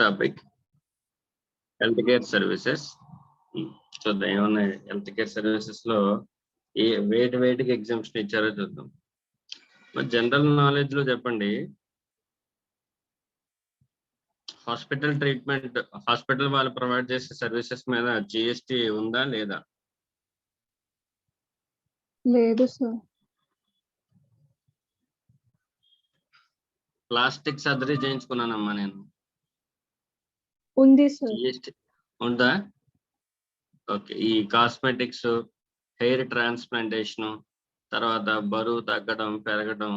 Topic health care services. చూద్దాం ఏమన్నా health care services లో వేటికి ఎగ్జామ్షన్ ఇచ్చారో చూద్దాం. మరి జనరల్ నాలెడ్జ్ లో చెప్పండి, హాస్పిటల్ ట్రీట్మెంట్, హాస్పిటల్ వాళ్ళు ప్రొవైడ్ చేసే సర్వీసెస్ మీద జిఎస్టి ఉందా లేదా? లేదు సార్. ప్లాస్టిక్ సర్జరీ చేయించుకున్నానమ్మా నేను. ఉంది సార్. జిఎస్టి ఉందా? ఓకే. ఈ కాస్మెటిక్స్, హెయిర్ ట్రాన్స్ప్లాంటేషన్, తర్వాత బరువు తగ్గడం పెరగడం,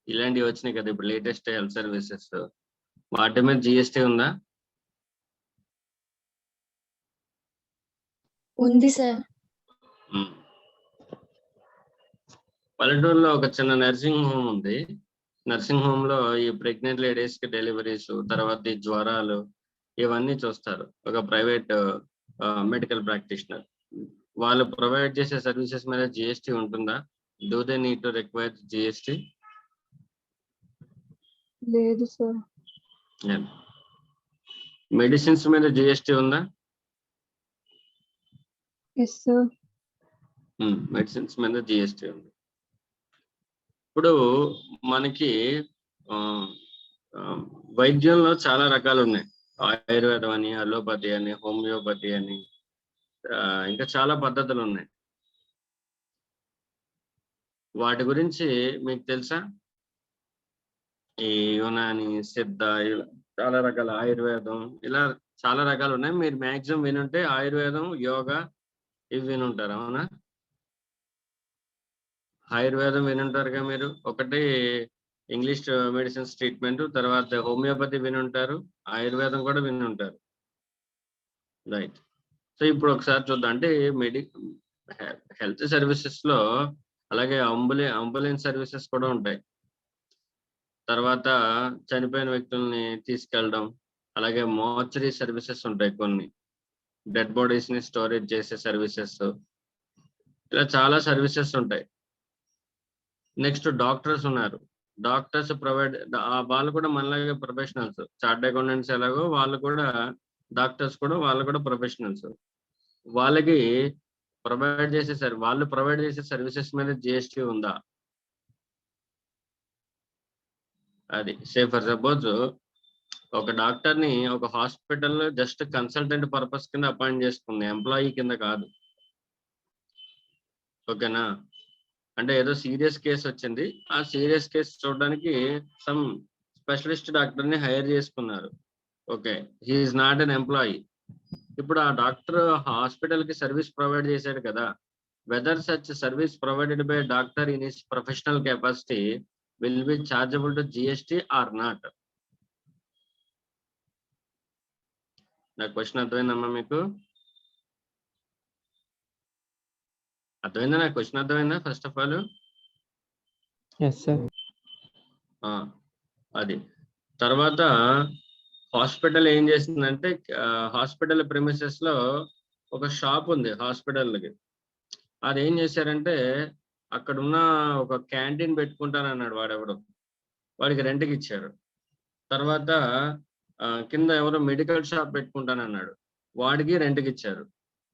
ఇలాంటివి వచ్చినాయి కదా ఇప్పుడు లేటెస్ట్ హెల్త్ సర్వీసెస్, వాటి మీద జిఎస్టి ఉందా? ఉంది సార్. పల్లెటూరులో ఒక చిన్న నర్సింగ్ హోమ్ ఉంది. నర్సింగ్ హోమ్ లో ఈ ప్రెగ్నెంట్ లేడీస్ కి డెలివరీస్, తర్వాత ఈ జ్వరాలు ఇవన్నీ చూస్తారు. ఒక ప్రైవేట్ మెడికల్ ప్రాక్టీషనర్ వాళ్ళు ప్రొవైడ్ చేసే సర్వీసెస్ మీద జిఎస్టి ఉంటుందా? Do they need to require GST? లేదు సార్. మెడిసిన్స్ మీద జిఎస్టి ఉందా? Yes sir. మెడిసిన్స్ మీద జిఎస్టి ఉంది. ఇప్పుడు మనకి వైద్యంలో చాలా రకాలు ఉన్నాయి. ఆయుర్వేదం అని, అలోపతి అని, హోమియోపతి అని, ఇంకా చాలా పద్ధతులు ఉన్నాయి. వాటి గురించి మీకు తెలుసా? ఈ యునాని, సిద్ధ, చాలా రకాల ఆయుర్వేదం, ఇలా చాలా రకాలు ఉన్నాయి. మీరు మ్యాక్సిమం వినుంటే ఆయుర్వేదం, యోగా ఇవి వినుంటారు, అవునా? ఆయుర్వేదం వినుంటారుగా మీరు. ఒకటి ఇంగ్లీష్ మెడిసిన్స్ ట్రీట్మెంట్, తర్వాత హోమియోపతి వినుంటారు, ఆయుర్వేదం కూడా వినుంటారు, రైట్? సో ఇప్పుడు ఒకసారి చూద్దాం. అంటే హెల్త్ సర్వీసెస్ లో అలాగే అంబులెన్స్ సర్వీసెస్ కూడా ఉంటాయి. తర్వాత చనిపోయిన వ్యక్తుల్ని తీసుకెళ్ళడం, అలాగే మోర్చరీ సర్వీసెస్ ఉంటాయి, కొన్ని డెడ్ బాడీస్ ని స్టోరేజ్ చేసే సర్వీసెస్, ఇలా చాలా సర్వీసెస్ ఉంటాయి. నెక్స్ట్ డాక్టర్స్ ఉన్నారు. డాక్టర్స్ ప్రొవైడ్, వాళ్ళు కూడా మనలాగే ప్రొఫెషనల్స్. చార్ట్ అకౌంటెంట్స్ ఎలాగో వాళ్ళు కూడా డాక్టర్స్ కూడా వాళ్ళు కూడా ప్రొఫెషనల్స్. వాళ్ళకి వాళ్ళు ప్రొవైడ్ చేసే సర్వీసెస్ మీద జిఎస్టి ఉందా? అది ఫర్ సపోజ్ ఒక డాక్టర్ ని ఒక హాస్పిటల్లో జస్ట్ కన్సల్టెంట్ పర్పస్ కింద అపాయింట్ చేసుకుంది, ఎంప్లాయీ కింద కాదు, ఓకేనా? అంటే ఏదో సీరియస్ కేసు వచ్చింది, ఆ సీరియస్ కేసు చూడడానికి సమ్ స్పెషలిస్ట్ డాక్టర్ ని హైర్ చేసుకున్నారు, okay, he is not an employee. ఇప్పుడు ఆ డాక్టర్ హాస్పిటల్ కి సర్వీస్ ప్రొవైడ్ చేశాడు కదా, whether such service provided by doctor in his professional capacity will be chargeable to GST or not? నా question అర్థమైందమ్మా మీకు? అర్థమైందా? నా క్వశ్చన్ అర్థమైందా? ఫస్ట్ ఆఫ్ ఆల్ అది. తర్వాత హాస్పిటల్ ఏం చేసిందంటే, హాస్పిటల్ ప్రిమిసెస్ లో ఒక షాప్ ఉంది హాస్పిటల్కి. అది ఏం చేశారంటే, అక్కడ ఉన్న ఒక క్యాంటీన్ పెట్టుకుంటానన్నాడు వాడెవడు, వాడికి రెంట్కి ఇచ్చారు. తర్వాత కింద ఎవరో మెడికల్ షాప్ పెట్టుకుంటానన్నాడు, వాడికి రెంట్కి ఇచ్చారు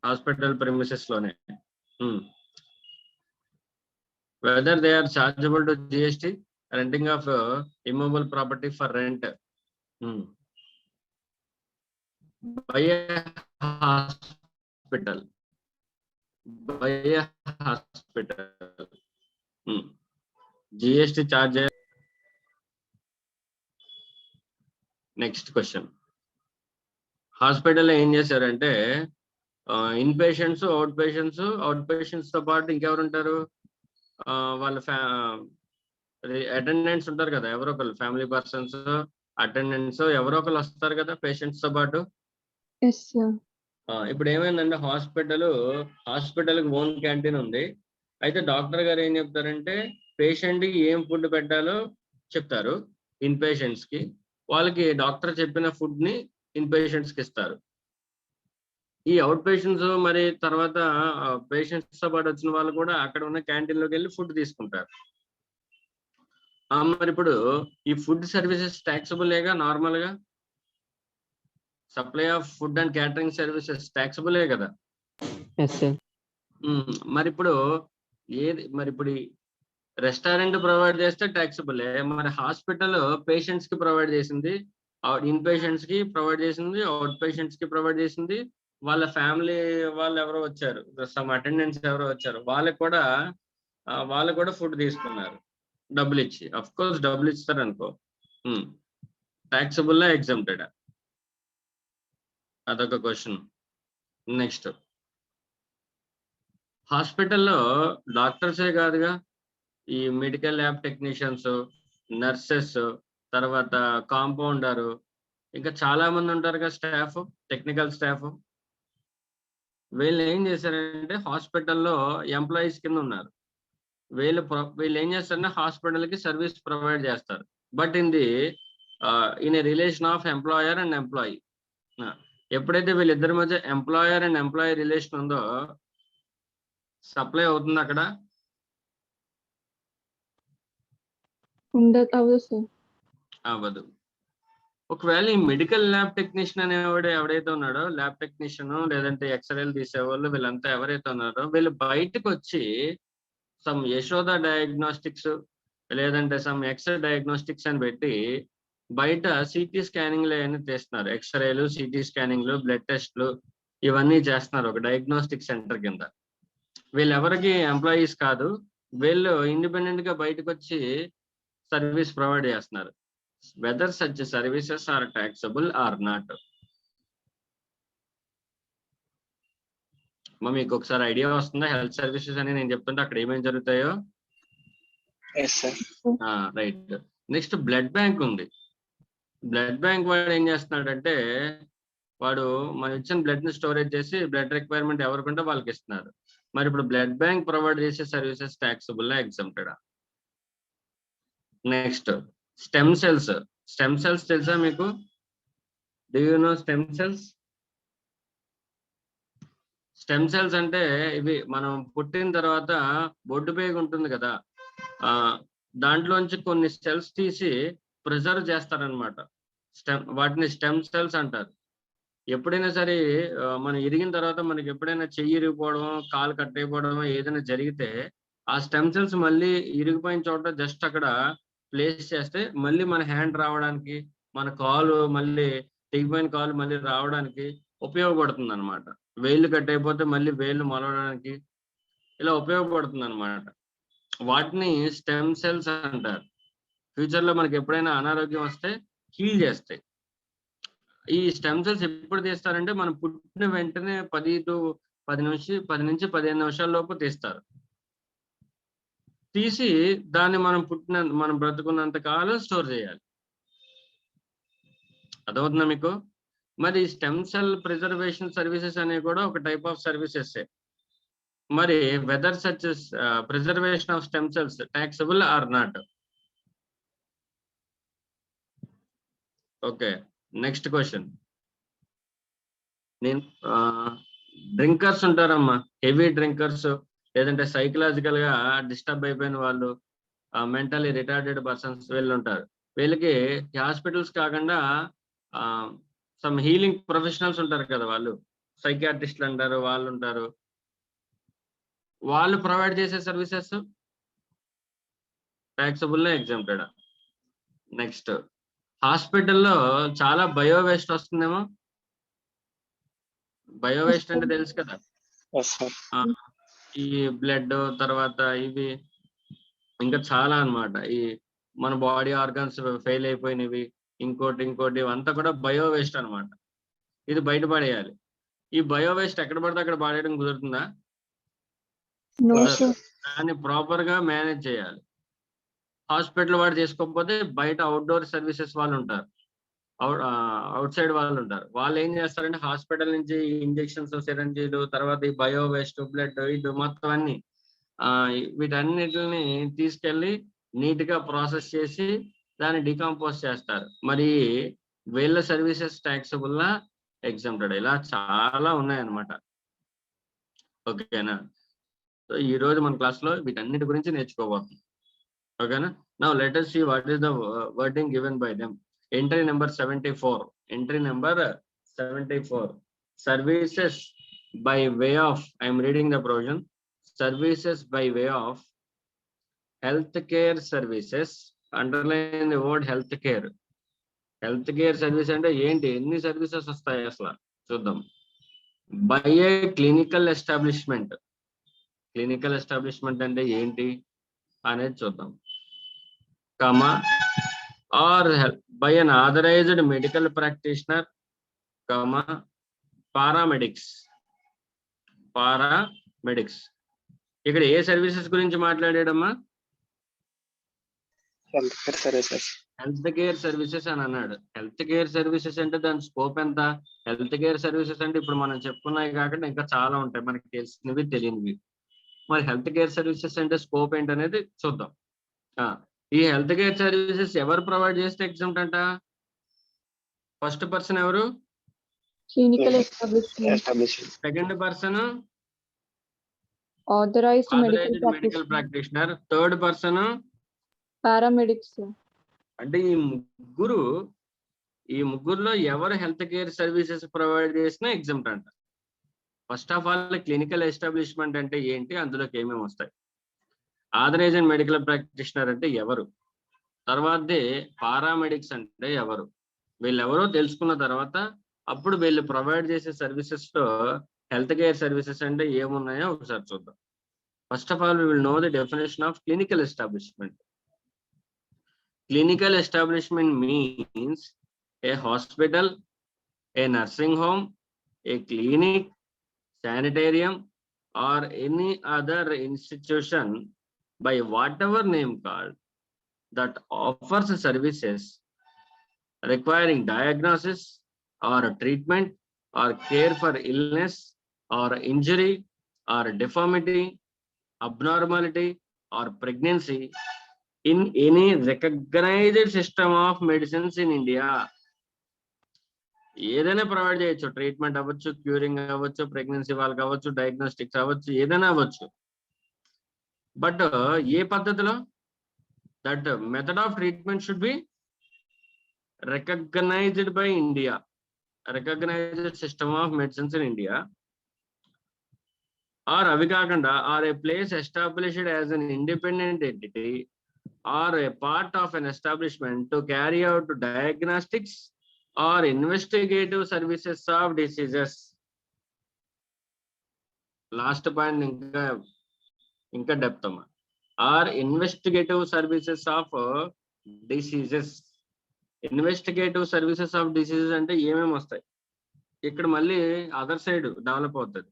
హాస్పిటల్ ప్రిమిసెస్ లోనే. whether they are chargeable to GST, renting of immovable property for rent by a hospital, GST charge. Next question, hospital ఏం చేశారంటే ఇన్ పేషెంట్స్, అవుట్ పేషెంట్స్ తో పాటు ఇంకెవరు ఉంటారు, వాళ్ళ అటెండెంట్స్ ఉంటారు కదా, ఎవరో ఒకళ్ళు ఫ్యామిలీ పర్సన్స్, అటెండెంట్స్ ఎవరో ఒకళ్ళు వస్తారు కదా పేషెంట్స్ తో పాటు. ఇప్పుడు ఏమైందంటే హాస్పిటల్కి ఓన్ క్యాంటీన్ ఉంది. అయితే డాక్టర్ గారు ఏం చెప్తారంటే, పేషెంట్ కి ఏం ఫుడ్ పెట్టాలో చెప్తారు ఇన్ పేషెంట్స్ కి, వాళ్ళకి డాక్టర్ చెప్పిన ఫుడ్ ని ఇన్ పేషెంట్స్ కి ఇస్తారు. ఈ అవుట్ పేషెంట్స్ మరి తర్వాత పేషెంట్స్ తో పాటు వచ్చిన వాళ్ళు కూడా అక్కడ ఉన్న క్యాంటీన్ లోకి వెళ్ళి ఫుడ్ తీసుకుంటారు. మరి ఇప్పుడు ఈ ఫుడ్ సర్వీసెస్ ట్యాక్సబులేగా నార్మల్ గా? Supply of food and catering services ట్యాక్సబులే కదా. Yes sir. మరి ఇప్పుడు రెస్టారెంట్ ప్రొవైడ్ చేస్తే ట్యాక్సబులే. మరి హాస్పిటల్ పేషెంట్స్ కి ప్రొవైడ్ చేసింది, ఇన్ పేషెంట్స్ కి ప్రొవైడ్ చేసింది, అవుట్ పేషెంట్స్ కి ప్రొవైడ్ చేసింది, వాళ్ళ ఫ్యామిలీ వాళ్ళు ఎవరో వచ్చారు, సమ్ అటెండెన్స్ ఎవరో వచ్చారు, వాళ్ళకు కూడా ఫుడ్ తీసుకున్నారు డబ్బులు ఇచ్చి. అఫ్ కోర్స్ డబ్బులు ఇస్తారు అనుకో, ట్యాక్సబుల్ ఎగ్జామ్టెడ్? అదొక క్వశ్చన్. నెక్స్ట్, హాస్పిటల్లో డాక్టర్సే కాదుగా, ఈ మెడికల్ ల్యాబ్ టెక్నీషియన్స్, నర్సెస్, తర్వాత కాంపౌండర్, ఇంకా చాలా మంది ఉంటారు కదా స్టాఫ్, టెక్నికల్ స్టాఫ్. వీళ్ళు ఏం చేశారంటే హాస్పిటల్లో ఎంప్లాయీస్ కింద ఉన్నారు. వీళ్ళు ఏం చేస్తారంటే హాస్పిటల్కి సర్వీస్ ప్రొవైడ్ చేస్తారు. But in a relation of employer and employee. ఎప్పుడైతే వీళ్ళిద్దరి మధ్య ఎంప్లాయర్ అండ్ ఎంప్లాయీ రిలేషన్ ఉందో సప్లై అవుతుంది అక్కడ? అవ్వదు సార్. అవ్వదు. ఒకవేళ ఈ మెడికల్ ల్యాబ్ టెక్నీషియన్ అనేవాడు ఎవడైతే ఉన్నాడో, ల్యాబ్ టెక్నీషియన్ లేదంటే ఎక్స్రేలు తీసేవాళ్ళు, వీళ్ళంతా ఎవరైతే ఉన్నారో వీళ్ళు బయటకు వచ్చి సమ్ యశోద డయాగ్నోస్టిక్స్ లేదంటే సమ్ ఎక్స్ డయాగ్నోస్టిక్స్ అని పెట్టి బయట సిటీ స్కానింగ్లు అవన్నీ తీస్తున్నారు. ఎక్స్రేలు, సిటీ స్కానింగ్లు, బ్లడ్ టెస్ట్లు ఇవన్నీ చేస్తున్నారు ఒక డయాగ్నోస్టిక్ సెంటర్ కింద. వీళ్ళు ఎవరికి ఎంప్లాయీస్ కాదు, వీళ్ళు ఇండిపెండెంట్ గా బయటకు వచ్చి సర్వీస్ ప్రొవైడ్ చేస్తున్నారు. Whether such services are taxable or not? మీకు ఒకసారి ఐడియా వస్తుందా? హెల్త్ సర్వీసెస్ అని నేను చెప్తుంటే అక్కడ ఏమేమి జరుగుతాయో. రైట్. నెక్స్ట్ బ్లడ్ బ్యాంక్ ఉంది. బ్లడ్ బ్యాంక్ వాడు ఏం చేస్తున్నాడంటే, వాడు మనం ఇచ్చిన బ్లడ్ ని స్టోరేజ్ చేసి బ్లడ్ రిక్వైర్మెంట్ ఎవరికంటే వాళ్ళకి ఇస్తున్నారు. మరి ఇప్పుడు బ్లడ్ బ్యాంక్ ప్రొవైడ్ చేసే services taxable exempted? Next stem cells. Stem cells తెలుసా మీకు? Do you know stem cells? Stem cells అంటే ఇవి మనం పుట్టిన తర్వాత బొడ్డు పేగు ఉంటుంది కదా, దాంట్లోంచి కొన్ని సెల్స్ తీసి ప్రిజర్వ్ చేస్తారనమాట. వాటిని స్టెమ్ సెల్స్ అంటారు. ఎప్పుడైనా సరే మనం ఇరిగిన తర్వాత మనకి ఎప్పుడైనా చెయ్యి ఇరిగిపోవడం, కాలు కట్ అయిపోవడం ఏదైనా జరిగితే ఆ స్టెమ్ సెల్స్ మళ్ళీ ఇరిగిపోయిన చోట జస్ట్ అక్కడ ప్లేస్ చేస్తే మళ్ళీ మన హ్యాండ్ రావడానికి, మన కాలు మళ్ళీ తెగిపోయిన కాలు మళ్ళీ రావడానికి ఉపయోగపడుతుంది అనమాట. వేళ్ళు కట్ అయిపోతే మళ్ళీ వేళ్ళు మొలవడానికి ఇలా ఉపయోగపడుతుంది అనమాట. వాటిని స్టెమ్ సెల్స్ అంటారు. ఫ్యూచర్ లో మనకి ఎప్పుడైనా అనారోగ్యం వస్తే హీల్ చేస్తాయి. ఈ స్టెమ్ సెల్స్ ఎప్పుడు తీస్తారంటే మనం పుట్టిన వెంటనే 10 నుంచి 15 నిమిషాల లోపు తీస్తారు. తీసి దాన్ని మనం బ్రతుకున్నంత కాలం స్టోర్ చేయాలి. అదవుతుందా మీకు? మరి స్టెమ్ సెల్ ప్రిజర్వేషన్ సర్వీసెస్ అనేవి కూడా ఒక టైప్ ఆఫ్ సర్వీసెస్. మరి whether such preservation of stem cells taxable or not? Okay, next question. Drinkers ఉంటారమ్మా, హెవీ డ్రింకర్స్ లేదంటే సైకలాజికల్ గా డిస్టర్బ్ అయిపోయిన వాళ్ళు, మెంటలీ రిటార్డెడ్ పర్సన్స్ వీళ్ళు ఉంటారు. వీళ్ళకి హాస్పిటల్స్ కాకుండా సమ్ హీలింగ్ ప్రొఫెషనల్స్ ఉంటారు కదా, వాళ్ళు సైకియాట్రిస్టులు అంటారు, వాళ్ళు ఉంటారు. వాళ్ళు ప్రొవైడ్ చేసే సర్వీసెస్ ట్యాక్సబుల్ ఎగ్జామ్టెడ్? నెక్స్ట్, హాస్పిటల్లో చాలా బయో వేస్ట్ వస్తుందేమో. బయో వేస్ట్ అంటే తెలుసు కదా, ఈ బ్లడ్ తర్వాత ఇవి ఇంకా చాలా అన్నమాట. ఈ మన బాడీ ఆర్గాన్స్ ఫెయిల్ అయిపోయినవి, ఇంకోటి అంతా కూడా బయో వేస్ట్ అనమాట. ఇది బయటపడేయాలి. ఈ బయో వేస్ట్ ఎక్కడ పడితే అక్కడ పడేయడం కుదురుతుందా? దాన్ని ప్రాపర్ గా మేనేజ్ చేయాలి. హాస్పిటల్ వాడు చేసుకోకపోతే బయట అవుట్డోర్ సర్వీసెస్ వాళ్ళు ఉంటారు, అవుట్ సైడ్ వాళ్ళు ఉంటారు. వాళ్ళు ఏం చేస్తారంటే హాస్పిటల్ నుంచి ఇంజెక్షన్స్, సిరంజీలు, తర్వాత ఈ బయో వేస్ట్, బ్లడ్, ఇది మొత్తం అన్ని వీటన్నిటిని తీసుకెళ్లి నీట్ గా ప్రాసెస్ చేసి దాన్ని డికంపోజ్ చేస్తారు. మరి వీళ్ళ సర్వీసెస్ ట్యాక్సబుల్ ఎగ్జామ్టెడ్? ఇలా చాలా ఉన్నాయన్నమాట. ఓకేనా? సో ఈ రోజు మన క్లాస్ లో వీటన్నిటి గురించి నేర్చుకోబోతున్నాం. ఓకేనా? Now let us see what is the wording given by them. Entry number 74. Entry number 74. Services by way of, I am reading the provision. Services by way of healthcare services. Underline the word healthcare. Healthcare service అంటే ఏంటి, ఎన్ని services వస్తాయి అసలు చూద్దాం. By a clinical establishment. Clinical establishment అంటే ఏంటి అనేది చూద్దాం. Comma or by an authorised medical practitioner, comma paramedics. Paramedics ఇక్కడ ఏ సర్వీసెస్ గురించి మాట్లాడాడమ్మా? Health care services. Health care services అని అన్నాడు. హెల్త్ కేర్ సర్వీసెస్ అంటే దాని స్కోప్ ఎంత? హెల్త్ కేర్ సర్వీసెస్ అంటే ఇప్పుడు మనం చెప్పుకున్నాయి కాకుండా ఇంకా చాలా ఉంటాయి, మనకి తెలిసినవి తెలియనివి. మరి హెల్త్ కేర్ సర్వీసెస్ అంటే స్కోప్ ఏంటనేది చూద్దాం. ఈ హెల్త్ కేర్ సర్వీసెస్ ఎవరు ప్రొవైడ్ చేస్తే ఎగ్జామ్ట్ అంట? ఫస్ట్ పర్సన్ ఎవరు? Clinical establishment. Second person authorised medical practitioner. Third person paramedics. అంటే ఈ ముగ్గురులో ఎవరు హెల్త్ కేర్ సర్వీసెస్ ప్రొవైడ్ చేసినా ఎగ్జామ్ట్ అంట. First of all clinical establishment అంటే ఏంటి, అందులోకి ఏమేమి వస్తాయి, ఆథరైజ్డ్ మెడికల్ ప్రాక్టీషనర్ అంటే ఎవరు, తర్వాతదే పారామెడిక్స్ అంటే ఎవరు, వీళ్ళెవరో తెలుసుకున్న తర్వాత అప్పుడు వీళ్ళు ప్రొవైడ్ చేసే సర్వీసెస్ లో హెల్త్ కేర్ సర్వీసెస్ అంటే ఏమున్నాయో ఒకసారి చూద్దాం. First of all we will know the definition of clinical establishment. Clinical establishment means a hospital, a nursing home, a clinic, sanitarium, or any other institution by whatever name called that offers services requiring diagnosis or treatment or care for illness or injury or deformity, abnormality or pregnancy in any recognized system of medicines in India. ఏదైనా provide చేయొచ్చు, treatment అవ్వచ్చు, curing అవ్వచ్చు, pregnancy వాళ్ళకి అవ్వచ్చు, diagnostics అవ్వచ్చు, ఏదైనా అవ్వచ్చు. But ఏ పద్ధతిలో? That method of treatment should be recognised by India. Recognised system of medicines in India. Or అవి కాకుండా or a place established as an independent entity or a part of an establishment to carry out diagnostics or investigative services of diseases. Last point ఇంకా depth అమ్మా. Or investigative services of diseases. Investigative services of diseases అంటే ఏమేమి వస్తాయి? ఇక్కడ మళ్ళీ other side develop అవుతుంది.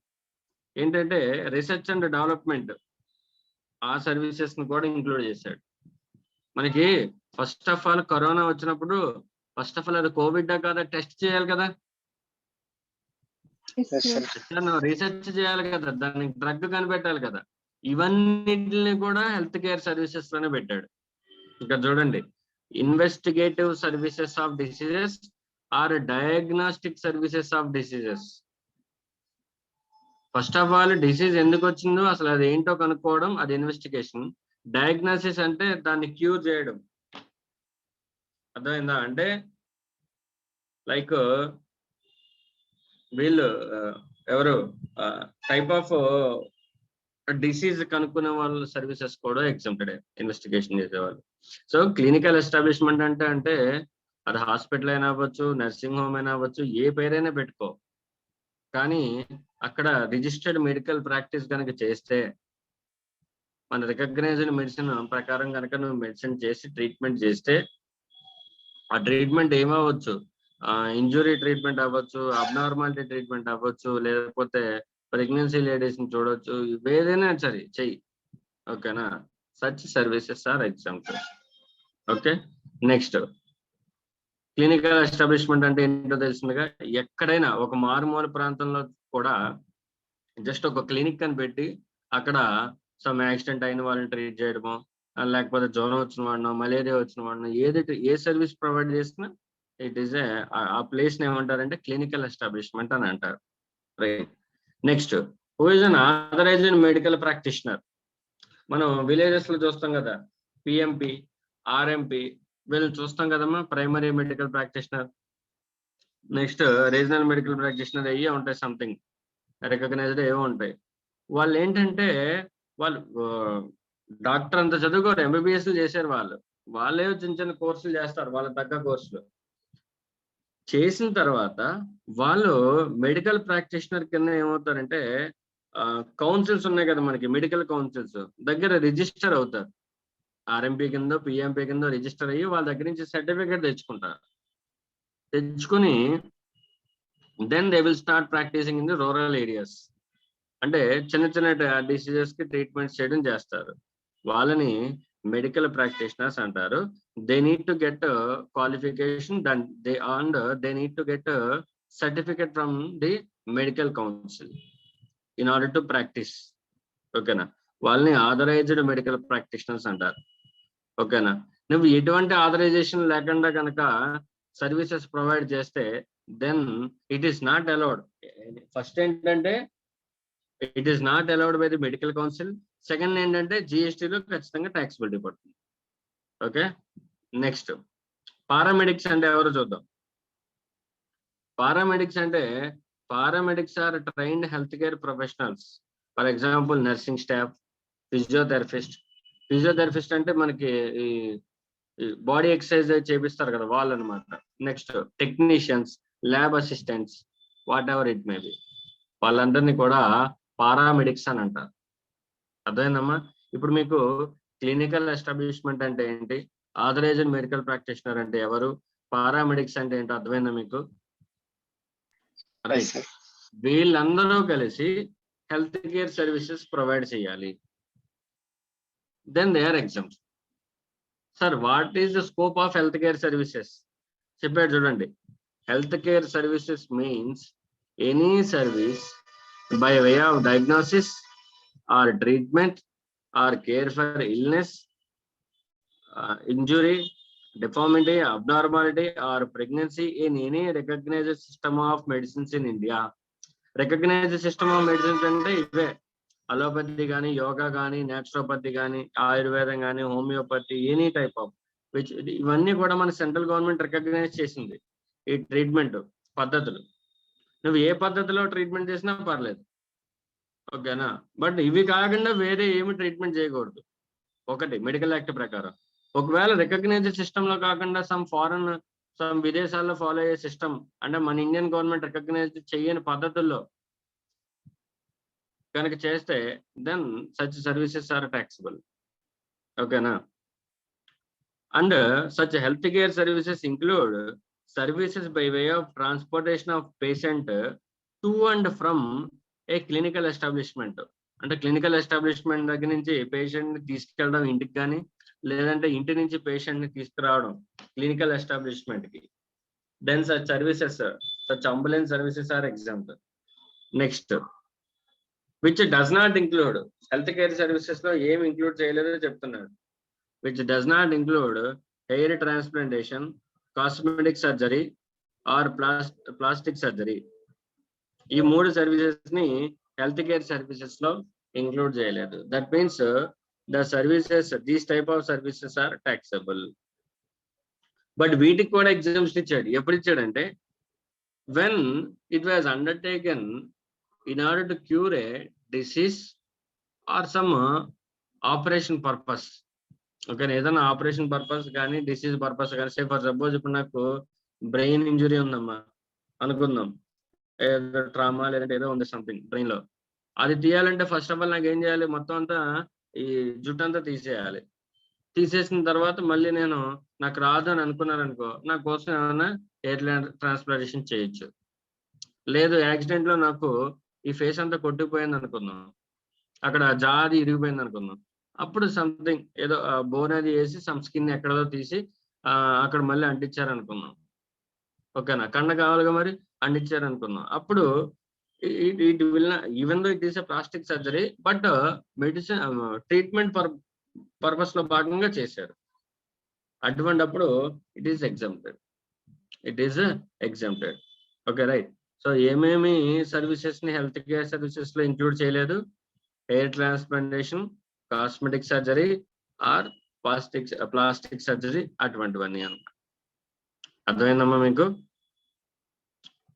ఏంటంటే research and development, ఆ సర్వీసెస్ ని కూడా ఇంక్లూడ్ చేశాడు. మనకి ఫస్ట్ ఆఫ్ ఆల్ కరోనా వచ్చినప్పుడు ఫస్ట్ ఆఫ్ ఆల్ అది కోవిడ్ కాదా టెస్ట్ చేయాలి కదా, రీసెర్చ్ చేయాలి కదా, దానికి డ్రగ్ కనిపెట్టాలి కదా. ఇవన్నిటిని కూడా హెల్త్ కేర్ సర్వీసెస్ లోనే పెట్టాడు. ఇక్కడ చూడండి, investigative services of diseases or diagnostic services of diseases. First of all disease ఎందుకు వచ్చిందో అసలు అది ఏంటో కనుక్కోవడం, అది ఇన్వెస్టిగేషన్. డయాగ్నోసిస్ అంటే దాన్ని క్యూర్ చేయడం. అర్థమైందా? అంటే లైక్ వీళ్ళు ఎవరు టైప్ ఆఫ్ డిసీజ్ కనుక్కునే వాళ్ళ సర్వీసెస్ కూడా ఎగ్జామ్టెడ్, ఇన్వెస్టిగేషన్ చేసేవాళ్ళు. సో క్లినికల్ ఎస్టాబ్లిష్మెంట్ అంటే అది హాస్పిటల్ అయినా అవ్వచ్చు, నర్సింగ్ హోమ్ అయినా అవ్వచ్చు, ఏ పేరైనా పెట్టుకో, కానీ అక్కడ రిజిస్టర్డ్ మెడికల్ ప్రాక్టీస్ కనుక చేస్తే, మన రికగ్నైజ్డ్ మెడిసిన్ ప్రకారం కనుక నువ్వు మెడిసిన్ చేసి ట్రీట్మెంట్ చేస్తే, ఆ ట్రీట్మెంట్ ఏమవ్వచ్చు, ఇంజురీ ట్రీట్మెంట్ అవ్వచ్చు, అబ్నార్మాలిటీ ట్రీట్మెంట్ అవ్వచ్చు, లేకపోతే ప్రెగ్నెన్సీ లేడీస్ ని చూడవచ్చు, ఏదైనా సరే చెయ్యి. ఓకేనా? Such services are example. Okay, next clinical establishment అంటే ఏంటో తెలిసిందిగా. ఎక్కడైనా ఒక మారుమూల ప్రాంతంలో కూడా జస్ట్ ఒక క్లినిక్ అని పెట్టి అక్కడ సమ్ యాక్సిడెంట్ అయిన వాళ్ళని ట్రీట్ చేయడమో, లేకపోతే జ్వరం వచ్చిన వాడినో, మలేరియా వచ్చిన వాడినో, ఏ సర్వీస్ ప్రొవైడ్ చేసినా ఇట్ ఈస్ ఆ ప్లేస్ ని ఏమంటారంటే క్లినికల్ ఎస్టాబ్లిష్మెంట్ అని అంటారు. Right. Next, who is an authorised medical practitioner. మనం విలేజెస్ లో చూస్తాం కదా, పిఎంపి, ఆర్ఎంపి, వీళ్ళని చూస్తాం కదమ్మా, primary medical practitioner. Next regional medical practitioner అయ్యి ఉంటాయి, సంథింగ్ రికగ్నైజ్డ్ ఏవో ఉంటాయి. వాళ్ళు ఏంటంటే వాళ్ళు డాక్టర్ అంత చదువుకోరు, ఎంబీబీఎస్ చేశారు వాళ్ళు. వాళ్ళే చిన్న చిన్న కోర్సులు చేస్తారు, వాళ్ళ తగ్గ కోర్సులు చేసిన తర్వాత వాళ్ళు మెడికల్ ప్రాక్టీషనర్ కింద ఏమవుతారంటే కౌన్సిల్స్ ఉన్నాయి కదా మనకి, మెడికల్ కౌన్సిల్స్ దగ్గర రిజిస్టర్ అవుతారు. ఆర్ఎంపీ కింద పిఎంపీ కింద రిజిస్టర్ అయ్యి వాళ్ళ దగ్గర నుంచి సర్టిఫికేట్ తెచ్చుకుంటారు. తెచ్చుకుని then they will start practising in the rural areas. అంటే చిన్న చిన్న డిసీజెస్ కి ట్రీట్మెంట్ చేయడం చేస్తారు. వాళ్ళని మెడికల్ ప్రాక్టీషనర్స్ అంటారు. They need to get qualification, they need to get certificate from the medical council in order to practise. ఓకేనా, వాళ్ళని ఆథరైజ్డ్ మెడికల్ ప్రాక్టీషనర్స్ అంటారు. ఓకేనా, నువ్వు ఎటువంటి ఆథరైజేషన్ లేకుండా కనుక సర్వీసెస్ ప్రొవైడ్ చేస్తే then it is not allowed. First ఏంటంటే it is not allowed by the medical council. Second ఏంటంటే జిఎస్టీలో ఖచ్చితంగా ట్యాక్సిబిలిటీ పడుతుంది. ఓకే, నెక్స్ట్ పారామెడిక్స్ అంటే ఎవరో చూద్దాం. పారామెడిక్స్ అంటే paramedics are trained health care professionals. For example nursing staff, physiotherapist. Physiotherapist అంటే మనకి ఈ బాడీ ఎక్సర్సైజ్ చేపిస్తారు కదా వాళ్ళు అనమాట. Next technicians, lab assistants, whatever it may be, వాళ్ళందరినీ కూడా పారామెడిక్స్ అని అంటారు. అర్థమైందమ్మా? ఇప్పుడు మీకు క్లినికల్ ఎస్టాబ్లిష్మెంట్ అంటే ఏంటి, ఆథరైజ్డ్ మెడికల్ ప్రాక్టీషనర్ అంటే ఎవరు, పారామెడిక్స్ అంటే ఏంటో అర్థమైందా మీకు? రైట్, వీళ్ళందరూ కలిసి హెల్త్ కేర్ సర్వీసెస్ ప్రొవైడ్ చేయాలి. Then they are exempt. Sir what is the scope of health care services చెప్పాడు చూడండి. Health care services means any service by way of diagnosis or treatment or care for illness, injury, deformity, abnormality or pregnancy in any recognized system of medicines in India. Recognized system of medicines అంటే ఇవే, allopathy కానీ, యోగా కానీ, naturopathy కానీ, ఆయుర్వేదం కానీ, homeopathy, any type of which, ఇవన్నీ కూడా మన సెంట్రల్ గవర్నమెంట్ రికగ్నైజ్ చేసింది ఈ ట్రీట్మెంట్ పద్ధతులు. నువ్వు ఏ పద్ధతిలో ట్రీట్మెంట్ చేసినా పర్లేదు. ఓకేనా, బట్ ఇవి కాకుండా వేరే ఏమి ట్రీట్మెంట్ చేయకూడదు. ఒకటి మెడికల్ యాక్ట్ ప్రకారం. ఒకవేళ రికగ్నైజ్డ్ సిస్టమ్ లో కాకుండా సమ్ విదేశాల్లో ఫాలో అయ్యే సిస్టమ్, అంటే మన ఇండియన్ గవర్నమెంట్ రికగ్నైజ్ చేయని పద్ధతుల్లో కనుక చేస్తే then such services are taxable. ఓకేనా, and such health care services include services by way of transportation of patient to and from a clinical establishment. అంటే క్లినికల్ ఎస్టాబ్లిష్మెంట్ దగ్గర నుంచి పేషెంట్ ని తీసుకెళ్ళడం ఇంటికి కానీ, లేదంటే ఇంటి నుంచి పేషెంట్ ని తీసుకురావడం క్లినికల్ ఎస్టాబ్లిష్మెంట్ కి. Then such services, such ambulance services are example. Next which does not include, health care services లో ఏమి ఇంక్లూడ్ చేయలేదో చెప్తున్నాడు. Which does not include hair transplantation, cosmetic surgery or plastic surgery. ఈ మూడు services ని health care services లో include చేయలేదు. That means the services, these type of services are taxable. But వీటికి కూడా ఎగ్జామ్షన్ ఇచ్చాడు. ఎప్పుడు ఇచ్చాడంటే when it was undertaken in order to cure A disease are some operation purpose. Okay, ఏదైనా operation purpose కానీ, disease purpose కానీ. సే for suppose ఇప్పుడు నాకు బ్రెయిన్ ఇంజురీ ఉందమ్మా అనుకుందాం, ఏదో ట్రామా లేదంటే ఏదో ఉంది సంథింగ్ బ్రెయిన్ లో. అది తీయాలంటే ఫస్ట్ ఆఫ్ ఆల్ నాకు ఏం చేయాలి, మొత్తం అంతా ఈ జుట్టు అంతా తీసేయాలి. తీసేసిన తర్వాత మళ్ళీ నాకు రాదు అని అనుకున్నాను అనుకో, నా కోసం ఏమైనా హెయిర్ ట్రాన్స్ప్లాంటేషన్ చేయొచ్చు. లేదు యాక్సిడెంట్ లో నాకు ఈ ఫేస్ అంతా కొట్టుకుపోయింది అనుకుందాం, అక్కడ జాది ఇరిగిపోయింది అనుకుందాం, అప్పుడు సంథింగ్ ఏదో బోన్ అది వేసి సమ్ స్కిన్ ఎక్కడదో తీసి అక్కడ మళ్ళీ అంటించారు అనుకుందాం. ఓకేనా, కండ కావాలిగా మరి, అంటించారు అనుకుందాం. అప్పుడు it will even though it is a plastic surgery, but medicine treatment purpose లో భాగంగా చేశారు. అటువంటిప్పుడు it is exempted. Okay, right. So ఏమేమి సర్వీసెస్ ని హెల్త్ కేర్ సర్వీసెస్ లో ఇంక్లూడ్ చేయలేదు, hair transplantation, cosmetic surgery or plastic surgery, అటువంటివన్నీ అన్నమాట. అర్థమైందమ్మా మీకు?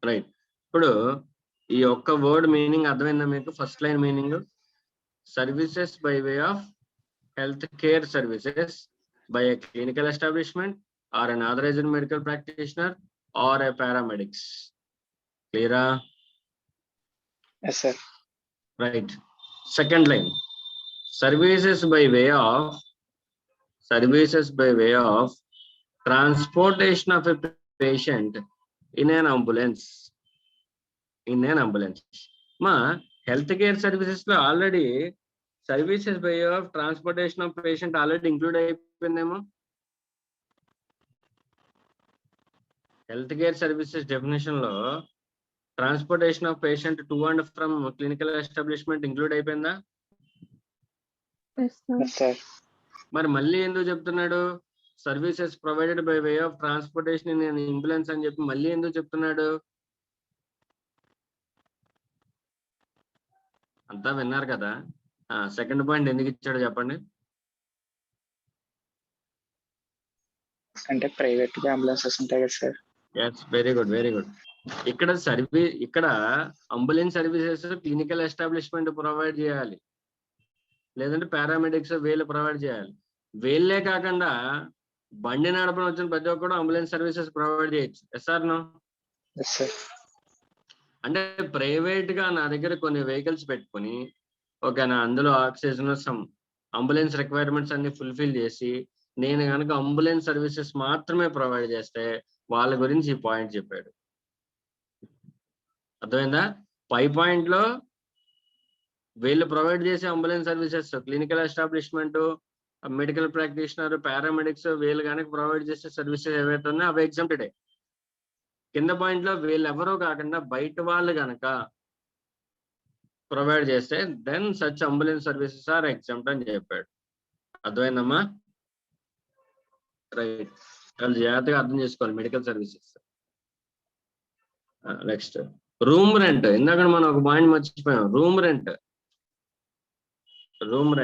రైట్. ఇప్పుడు ఈ ఒక్క వర్డ్ మీనింగ్ అర్థమైందా మీకు? First line meaning services by way of health care services by a clinical establishment or an authorized medical practitioner or a paramedics. Clear? Yes, sir. Right. Second line, services by way of transportation of a patient in an ambulance. మా health care services లో already services by of transportation of patient already include అయిపోయిందేమో. Health care services definition లో transportation of patient to and from clinical establishment include అయిపోయిందా? Yes, sir. Yes, sir. మరి మళ్ళీ ఎందుకు చెప్తున్నాడు services provided by way of transportation in ambulance అని చెప్పి మళ్ళీ ఎందుకు చెప్తున్నాడు? అంతా విన్నారు కదా. సెకండ్ పాయింట్ ఎందుకు ఇచ్చాడు చెప్పండి. అంటే ప్రైవేట్ అంబులెన్సెస్ ఉంటాయి కదా సార్. Yes, very good. ఇక్కడ ambulance services clinical establishment provide చేయాలి, లేదంటే పారామెడిక్స్ వీళ్ళు ప్రొవైడ్ చేయాలి. వీళ్ళే కాకుండా బండి నడపడం వచ్చిన ప్రతి ఒక్కరు అంబులెన్స్ సర్వీసెస్ ప్రొవైడ్ చేయొచ్చు. Yes or no? Yes, sir. అంటే ప్రైవేట్ గా నా దగ్గర కొన్ని వెహికల్స్ పెట్టుకుని ఓకేనా, అందులో ఆక్సిజన్ సమ్ అంబులెన్స్ రిక్వైర్మెంట్స్ అన్ని ఫుల్ఫిల్ చేసి నేను కనుక అంబులెన్స్ సర్వీసెస్ మాత్రమే ప్రొవైడ్ చేస్తే వాళ్ళ గురించి ఈ పాయింట్ చెప్పాడు. అర్థమైందా? పై పాయింట్ లో వీళ్ళు ప్రొవైడ్ చేసే ambulance services clinical establishment, medical practitioner, paramedics వీళ్ళు కనుక ప్రొవైడ్ చేసే సర్వీసెస్ ఏవైతే ఉన్నాయో అవి ఎగ్జామ్టెడ్. కింద పాయింట్ లో వీళ్ళు ఎవరో కాకుండా బయట వాళ్ళు కనుక ప్రొవైడ్ చేస్తే then such ambulance services are exempt అని చెప్పాడు. అర్థమైందమ్మా? రైట్. వాళ్ళు జాగ్రత్తగా అర్థం చేసుకోవాలి medical services. Next room rent. ఇందాక మనం ఒక పాయింట్ మర్చిపోయాం, రూమ్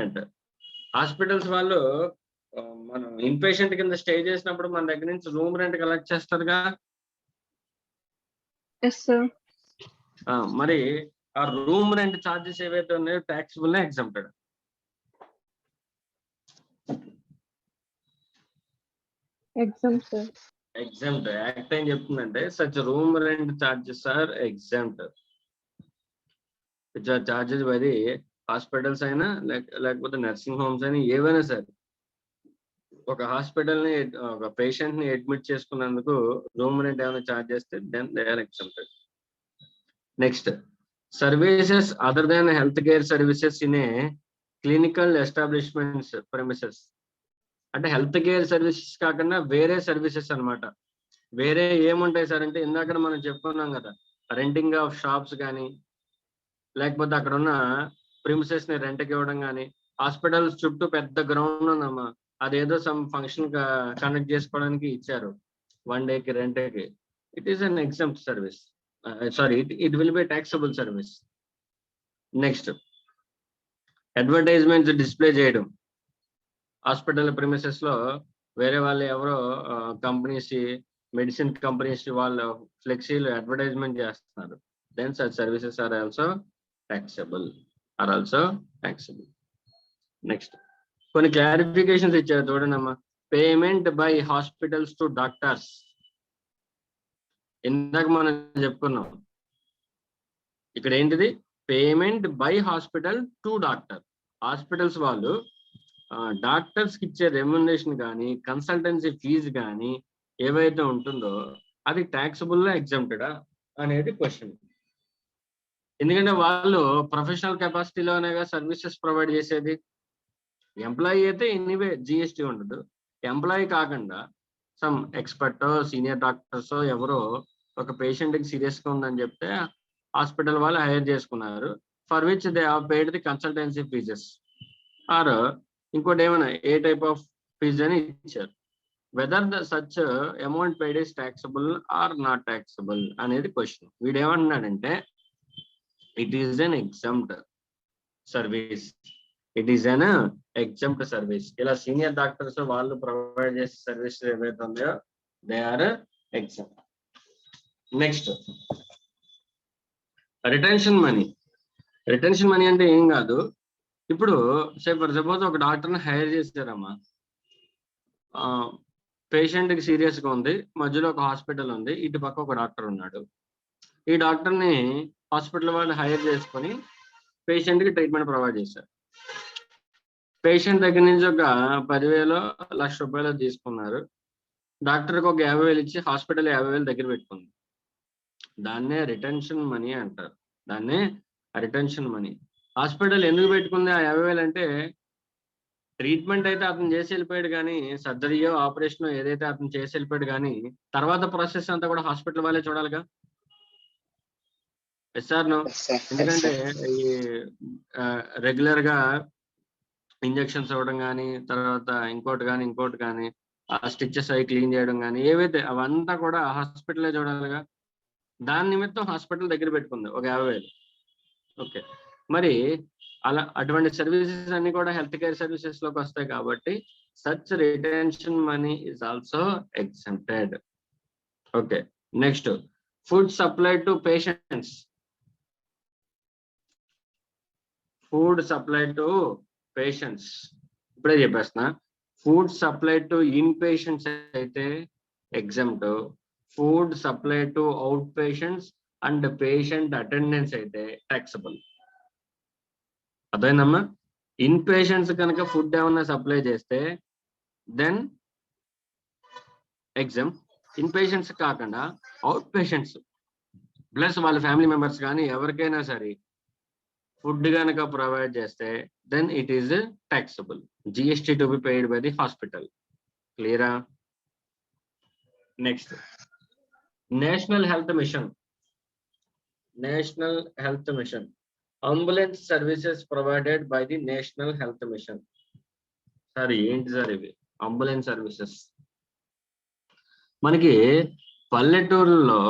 రెంట్. హాస్పిటల్స్ వాళ్ళు మనం ఇన్పేషెంట్ కింద స్టే చేసినప్పుడు మన దగ్గర నుంచి రూమ్ రెంట్ కలెక్ట్ చేస్తారుగా. Yes, sir. మరి ఆ రూమ్ రెంట్ ఛార్జెస్ ఏవైతే ఉన్నాయో taxable exempted. Exempt, sir. Exempt. Act ఏం చెప్తుందంటే such room rent charges are exempt. Charges by hospitals అయినా లేకపోతే నర్సింగ్ హోమ్స్ అయినా ఏవైనా సరే ఒక హాస్పిటల్ ని ఒక పేషెంట్ ని అడ్మిట్ చేసుకున్నందుకు రూమ్ రెంట్ ఏమైనా ఛార్జ్ చేస్తే then they are exempted. Next services other than health care services in a clinical establishments premises. అంటే హెల్త్ కేర్ సర్వీసెస్ కాకుండా వేరే సర్వీసెస్ అన్నమాట. వేరే ఏముంటాయి సార్ అంటే ఇందాక మనం చెప్పుకున్నాం కదా, రెంటింగ్ ఆఫ్ షాప్స్ కానీ లేకపోతే అక్కడ ఉన్న ప్రిమిసెస్ ని రెంట్కి ఇవ్వడం కానీ, హాస్పిటల్స్ చుట్టూ పెద్ద గ్రౌండ్ ఉందమ్మా, అదేదో సమ్ ఫంక్షన్ కండక్ట్ చేసుకోవడానికి ఇచ్చారు 1 డేకి రెంట్కి. It is an exempt service. Sorry, it will be taxable service. Next advertisements display చేయడం. హాస్పిటల్ ప్రిమిసెస్ లో వేరే వాళ్ళు ఎవరో కంపెనీస్, మెడిసిన్ కంపెనీస్ వాళ్ళు ఫ్లెక్సీలు అడ్వర్టైజ్మెంట్ చేస్తున్నారు. Then such services are also taxable. Next కొన్ని క్లారిఫికేషన్స్ ఇచ్చారు చూడండి అమ్మా. Payment by hospitals to doctors. ఇందాక మనం చెప్పుకున్నాం ఇక్కడ ఏంటిది, payment by hospital to doctor. Hospitals వాళ్ళు డాక్టర్స్ కి ఇచ్చే రెమ్యునరేషన్ కానీ కన్సల్టెన్సీ ఫీజు కానీ ఏవైతే ఉంటుందో అది ట్యాక్సబుల్ ఎగ్జామ్టెడా అనేది క్వశ్చన్. ఎందుకంటే వాళ్ళు ప్రొఫెషనల్ కెపాసిటీలోనేగా సర్వీసెస్ ప్రొవైడ్ చేసేది. ఎంప్లాయీ అయితే ఎనీవే జిఎస్టీ ఉండదు. ఎంప్లాయీ కాకుండా సమ్ ఎక్స్పర్ట్ సీనియర్ డాక్టర్స్ ఎవరో ఒక పేషెంట్కి సీరియస్గా ఉందని చెప్తే హాస్పిటల్ వాళ్ళు హైర్ చేసుకున్నారు, for which they have paid the consultancy fees. Or ఇంకోటి ఏమైనా ఏ టైప్ ఆఫ్ ఫీజ్ అని ఇచ్చారు. Whether the such amount paid is taxable or not taxable అనేది క్వశ్చన్. వీడు ఏమంటున్నాడంటే it is an exempt service. ఇలా సీనియర్ డాక్టర్స్ వాళ్ళు ప్రొవైడ్ చేసే సర్వీసెస్ ఏవైతే ఉన్నాయో they are exempt. Next retention money అంటే ఏం కాదు. ఇప్పుడు ఫర్ సపోజ్ ఒక డాక్టర్ని హైర్ చేశారమ్మా, పేషెంట్కి సీరియస్గా ఉంది, మధ్యలో ఒక హాస్పిటల్ ఉంది, ఇటు పక్క ఒక డాక్టర్ ఉన్నాడు. ఈ డాక్టర్ని హాస్పిటల్ వాళ్ళు హైర్ చేసుకొని పేషెంట్కి ట్రీట్మెంట్ ప్రొవైడ్ చేశారు. పేషెంట్ దగ్గర నుంచి ఒక 10,000 లక్ష రూపాయలు తీసుకున్నారు. డాక్టర్కి ఒక 50,000 ఇచ్చి హాస్పిటల్ 50,000 దగ్గర పెట్టుకుంది. దాన్నే రిటెన్షన్ మనీ అంటారు. Retention money. హాస్పిటల్ ఎందుకు పెట్టుకుంది ఆ 50,000 అంటే, ట్రీట్మెంట్ అయితే అతను చేసి వెళ్ళిపోయాడు, కానీ సర్జరీయో ఆపరేషన్ ఏదైతే అతను చేసి వెళ్ళిపోయాడు, కానీ తర్వాత ప్రాసెస్ అంతా కూడా హాస్పిటల్ వాళ్ళే చూడాలిగా. Yes or no? ఎందుకంటే ఈ రెగ్యులర్ గా ఇంజెక్షన్స్ ఇవ్వడం కానీ, తర్వాత ఇంకోటి కానీ ఆ స్టిచెస్ అవి క్లీన్ చేయడం కానీ ఏవైతే అవంతా కూడా హాస్పిటలే చూడాలిగా. దాని నిమిత్తం హాస్పిటల్ దగ్గర పెట్టుకుంది ఒక 50,000. ఓకే, మరి అలా అటువంటి సర్వీసెస్ అన్ని కూడా హెల్త్ కేర్ సర్వీసెస్ లోకి వస్తాయి కాబట్టి such retention money is also exempted. Okay, next food supply to patients. Food supply to patients ఇప్పుడే చెప్పేస్తున్నా. Food supply to in patients అయితే exempt, food supply to out patients and patient attendants అయితే taxable. అదేనమ్మా, in patients కనుక food ఏమన్నా supply చేస్తే then exempt. In patients కాకుండా out patients plus వాళ్ళ ఫ్యామిలీ మెంబర్స్ కానీ ఎవరికైనా సరే ఫుడ్ కనుక ప్రొవైడ్ చేస్తే then it is taxable. GST to be paid by the hospital. Clear? Next, National Health Mission. National Health Mission. Ambulance services provided by the National Health Mission. Sorry, ఏంటి sir ఇవి ambulance services? మనకి పల్లెటూరులో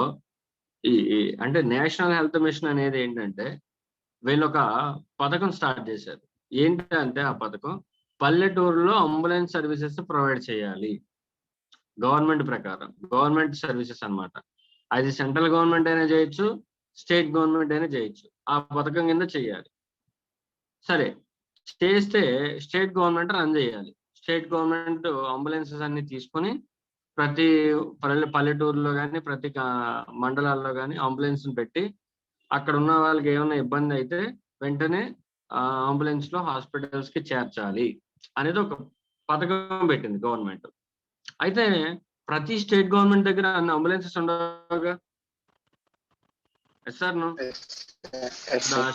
అంటే national health machine అనేది ఏంటంటే, వీళ్ళు ఒక పథకం స్టార్ట్ చేశారు. ఏంటంటే ఆ పథకం పల్లెటూరులో అంబులెన్స్ సర్వీసెస్ ప్రొవైడ్ చేయాలి. గవర్నమెంట్ ప్రకారం గవర్నమెంట్ సర్వీసెస్ అన్నమాట. అది సెంట్రల్ గవర్నమెంట్ అయినా చేయొచ్చు, స్టేట్ గవర్నమెంట్ అయినా చేయొచ్చు. ఆ పథకం కింద చేయాలి. సరే, చేస్తే స్టేట్ గవర్నమెంట్ రన్ చేయాలి. స్టేట్ గవర్నమెంట్ అంబులెన్సెస్ అన్ని తీసుకొని ప్రతి పల్లెటూరులో కానీ ప్రతి మండలాల్లో కానీ అంబులెన్స్ పెట్టి అక్కడ ఉన్న వాళ్ళకి ఏమైనా ఇబ్బంది అయితే వెంటనే అంబులెన్స్ లో హాస్పిటల్స్ కి చేర్చాలి అనేది ఒక పథకం పెట్టింది గవర్నమెంట్. అయితే ప్రతి స్టేట్ గవర్నమెంట్ దగ్గర అన్ని అంబులెన్సెస్ ఉండవుగా. Yes sir no?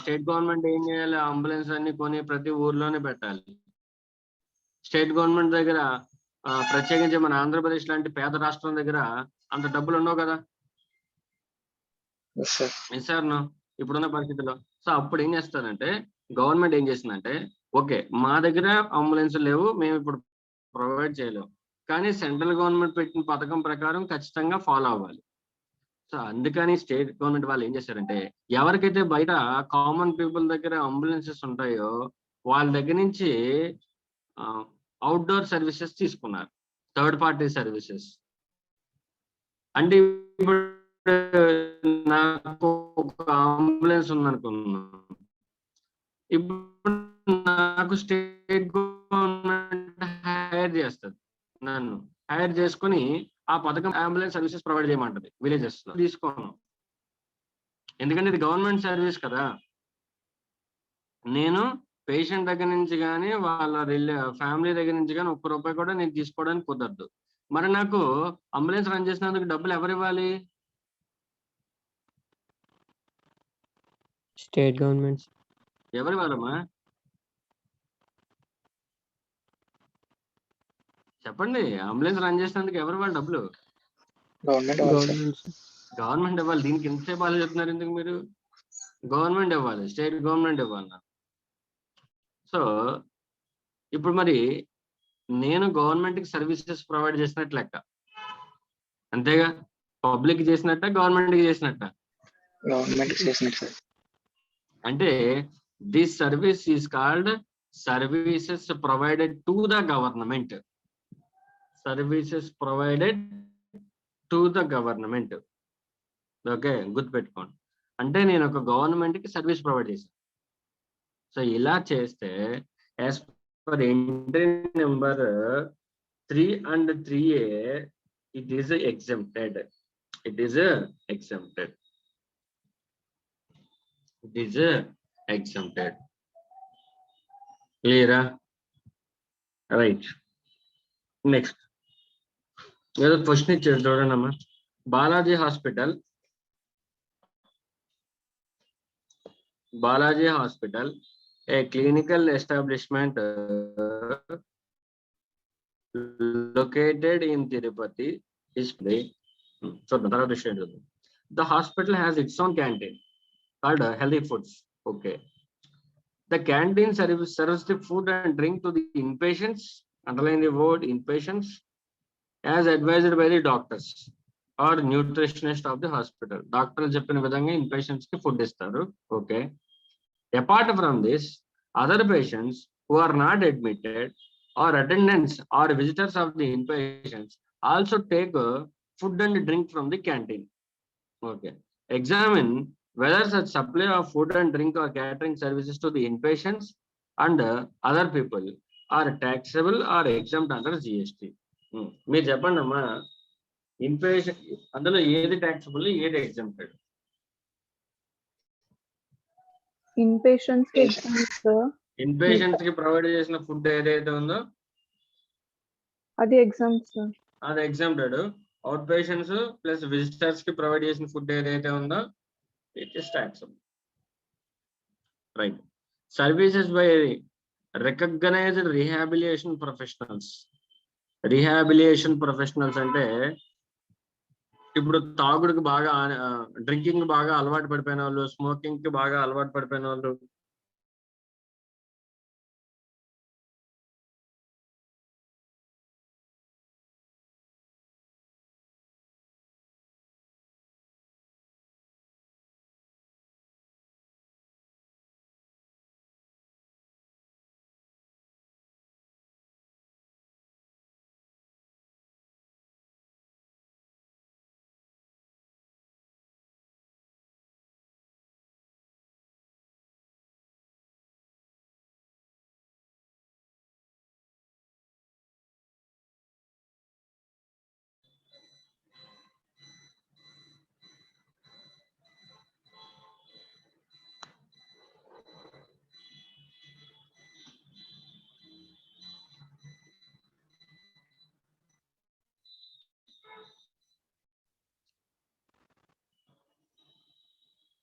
State government ఏం చేయాలి, అంబులెన్స్ అన్ని కొని ప్రతి ఊర్లోనే పెట్టాలి. స్టేట్ గవర్నమెంట్ దగ్గర ప్రత్యేకించి మన ఆంధ్రప్రదేశ్ లాంటి పేద రాష్ట్రం దగ్గర అంత డబ్బులు ఉండవు కదా. Yes sir no? ఇప్పుడున్న పరిస్థితుల్లో. సో అప్పుడు ఏం చేస్తారంటే గవర్నమెంట్ ఏం చేసిందంటే, ఓకే మా దగ్గర అంబులెన్స్ లేవు, మేము ఇప్పుడు ప్రొవైడ్ చేయలేము, కానీ సెంట్రల్ గవర్నమెంట్ పెట్టిన పథకం ప్రకారం ఖచ్చితంగా ఫాలో అవ్వాలి. సో అందుకని స్టేట్ గవర్నమెంట్ వాళ్ళు ఏం చేశారంటే, ఎవరికైతే బయట కామన్ పీపుల్ దగ్గర అంబులెన్సెస్ ఉంటాయో వాళ్ళ దగ్గర నుంచి అవుట్డోర్ సర్వీసెస్ తీసుకున్నారు, థర్డ్ పార్టీ సర్వీసెస్. అంటే ఇప్పుడు నాకు ఒక అంబులెన్స్ ఉందనుకున్నాను, ఇప్పుడు నాకు స్టేట్ గవర్నమెంట్ హైర్ చేస్తుంది, నన్ను హైర్ చేసుకుని ఆ పథకం అంబులెన్స్ సర్వీసెస్ ప్రొవైడ్ చేయమంటది విలేజెస్ లో. తీసుకోను, ఎందుకంటే ఇది గవర్నమెంట్ సర్వీస్ కదా. నేను పేషెంట్ దగ్గర నుంచి కానీ వాళ్ళ ఫ్యామిలీ దగ్గర నుంచి కానీ ₹1 కూడా నేను తీసుకోవడానికి కుదరదు. మరి నాకు అంబులెన్స్ రన్ చేసినందుకు డబ్బులు ఎవరు ఇవ్వాలి? State governments. ఎవరు ఇవ్వాలమ్మా చెప్పండి? అంబులెన్స్ రన్ చేసినందుకు ఎవరు ఇవ్వాలి డబ్బులు? గవర్నమెంట్ ఇవ్వాలి. దీనికి ఎంతసేపు ఆలోచిస్తున్నారు ఎందుకు మీరు? గవర్నమెంట్ ఇవ్వాలి, స్టేట్ గవర్నమెంట్ ఇవ్వాలి. సో ఇప్పుడు మరి నేను గవర్నమెంట్ కి సర్వీసెస్ ప్రొవైడ్ చేసినట్టు లెక్క, అంతేగా? పబ్లిక్ చేసినట్ట, గవర్నమెంట్ కి చేసినట్ట? అంటే this service is called services provided to the government. Services provided to the government. Okay, గుర్తుపెట్టుకోండి. అంటే నేను ఒక గవర్నమెంట్ కి సర్వీస్ ప్రొవైడ్ చేశాను. సో ఇలా చేస్తే as per entry number 3 and 3A it is exempted. It is exempted. It is exempted. Clear? Right. Next. ఏదో question ఇచ్చారు చూడండమ్మా. Balaji hospital a clinical establishment located in Tirupati is the hospital has its own canteen called Healthy Foods. Okay. The canteen serves the food and drink to the inpatients, underline the word inpatients, as advised by the doctors or nutritionist of the hospital. Doctor చెప్పిన విధంగా inpatients కి food ఇస్తారు. Okay. Apart from this, other patients who are not admitted or attendants or visitors of the inpatients also take food and drink from the canteen. Okay. Examine whether such supply of food and drink or catering services to the inpatients and other people are taxable or exempt under GST. మీరు చెప్పండి అమ్మా, inpatient అందులో ఏది taxable, ఏది exempted? Inpatients కి exempt sir. Inpatients కి provide చేసిన food ఏదైతే ఉందో అది ఎగ్జామ్స్ సార్. అది exempted. Out patients plus visitors కి ప్రొవైడ్ చేసిన ఫుడ్ ఏదైతే ఉందో it is taxable. Right. Services by recognised rehabilitation professionals. Rehabilitation professionals అంటే ఇప్పుడు తాగుడుకి బాగా డ్రింకింగ్ బాగా అలవాటు పడిపోయిన వాళ్ళు, స్మోకింగ్ కి బాగా అలవాటు పడిపోయిన వాళ్ళు,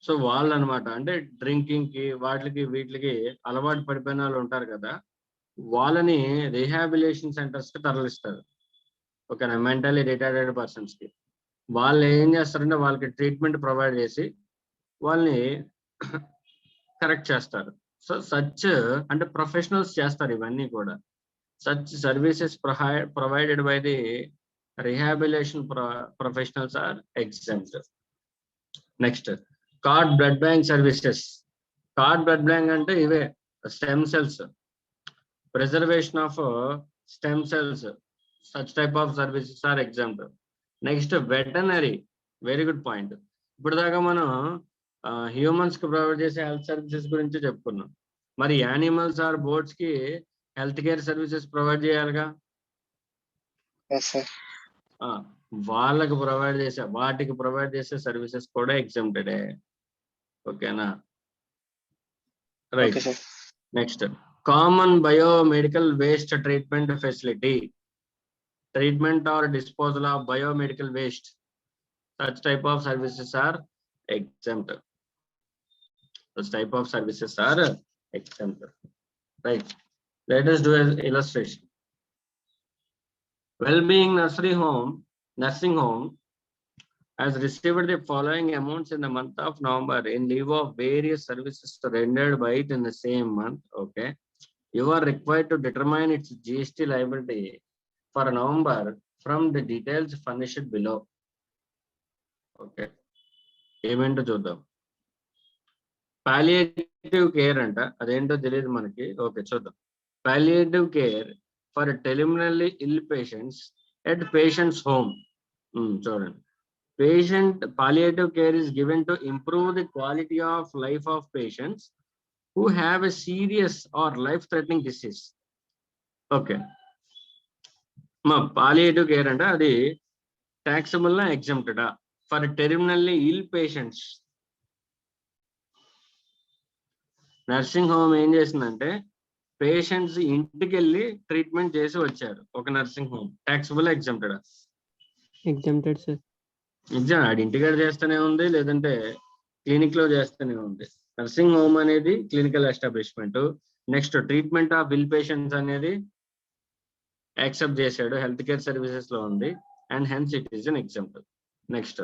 సో వాళ్ళు అనమాట. అంటే డ్రింకింగ్ కి వాటికి వీటికి అలవాటు పడిపోయిన వాళ్ళు ఉంటారు కదా, వాళ్ళని రీహాబిలియేషన్ సెంటర్స్ కి తరలిస్తారు. ఓకేనా, మెంటలీ రిటార్డెడ్ పర్సన్స్ కి. వాళ్ళు ఏం చేస్తారంటే వాళ్ళకి ట్రీట్మెంట్ ప్రొవైడ్ చేసి వాళ్ళని కరెక్ట్ చేస్తారు. సో సచ్ అంటే ప్రొఫెషనల్స్ చేస్తారు ఇవన్నీ కూడా. Such services provided by the rehabilitation professionals are exempt. Next, cord blood bank services. Cord blood bank అంటే ఇవే stem cells, preservation of stem cells, such type of services are example. Next, veterinary. Very good point. ఇప్పుడు దాకా మనం humans కి provide చేసే health services గురించి చెప్పుకున్నాం. మరి యానిమల్స్ ఆర్ బోర్డ్స్ కి హెల్త్ కేర్ సర్వీసెస్ ప్రొవైడ్ చేయాలిగా. వాళ్ళకి వాటికి ప్రొవైడ్ చేసే సర్వీసెస్ కూడా ఎగ్జామ్టెడే. ఓకేనా, right. Next, common biomedical waste treatment facility. Treatment are disposal of biomedical waste, such type of services are exempt. Such type of services are exempt. Right. Let us do an illustration. Well-being nursing home has received the following amounts in the month of November in lieu of various services rendered by it in the same month. Okay. You are required to determine its GST liability for November from the details furnished below. Okay, ఏమేంటో చూద్దాం. Palliative care అంట, అదేంటో తెలియదు మనకి. Okay, చూద్దాం. Palliative care for terminally ill patients at patients home. చూడండి, patient palliative care is given to improve the quality of life of patients who have a serious or life threatening disease. Okay, మా palliative care అంటే అది taxable నా exempted for terminally ill patients. Nursing home ఏం చేసిందంటే patients ఇంటికి వెళ్ళి treatment చేసి వచ్చారు. ఒక nursing home taxable exempted. Exempted, sir. Exempt ఆడి ఇంటికాడ చేస్తూనే ఉంది, లేదంటే క్లినిక్ లో చేస్తూనే ఉంది. నర్సింగ్ హోమ్ అనేది clinical establishment. Next treatment of ill patients అనేది యాక్సెప్ట్ చేశాడు, హెల్త్ కేర్ సర్వీసెస్ లో ఉంది, and hence it is an example. Next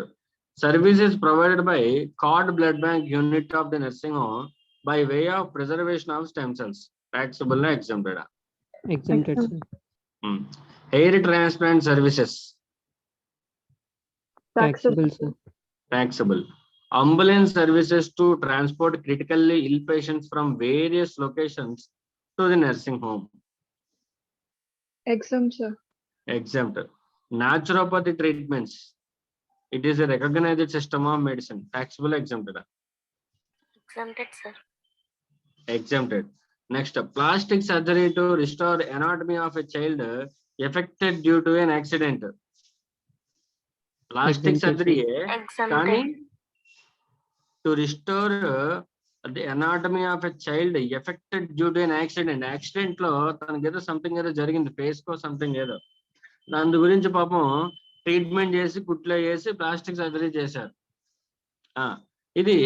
services provided by card blood bank unit of the nursing home by way of preservation of stem cells taxable నా exempted. Exempted, sir. Hair transplant services Taxable, sir. taxable. Ambulance services to transport critically ill patients from various locations to the nursing home, Exempt, sir. exempt. Naturopathy treatments, it is a recognized system of medicine, taxable, exempted. Exempted, sir. Exempted. Next, plastic surgery to restore anatomy of a child affected due to an accident. Plastic Exempted, surgery కానీ Exempted. to restore the anatomy of a child affected due to an accident. Accident లో తనకి ఏదో something ఏదో జరిగింది, face కో something ఏదో, దాని గురించి పాపం ట్రీట్మెంట్ చేసి కుట్లో వేసి ప్లాస్టిక్ సర్జరీ చేశారు. ఇది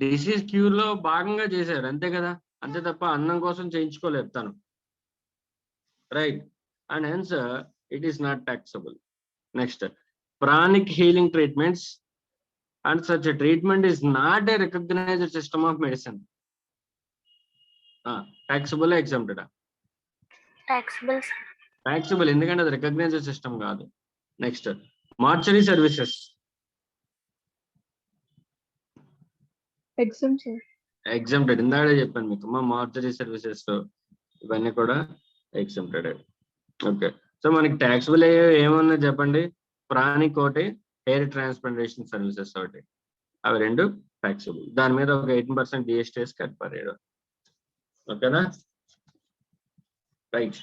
డిసీజ్ క్యూర్ లో భాగంగా చేశారు, అంతే కదా, అంతే తప్ప అన్నం కోసం చేయించుకోలేదు తను, right, and hence it is not taxable. Next chronic healing treatments, and such a treatment is not a recognized system of medicine. Taxable, exempted. Taxable, sir. Taxable ఎందుకంటే అది రికగ్నైజ్డ్ సిస్టమ్ కాదు. Next mortuary services Exempt, sir. exempted. ఇందాడే చెప్పాను మీకు మా mortuary services ఇవన్నీ కూడా exempted. Okay, so మనకి taxable ఏమన్నా చెప్పండి, ప్రాణిక్ ఒకటి, హెయిర్ ట్రాన్స్ప్లాంటేషన్ సర్వీసెస్ ఒకటి, అవి రెండు taxable. దాని మీద ఒక 18% GST కట్టారు. ఓకేనా, right.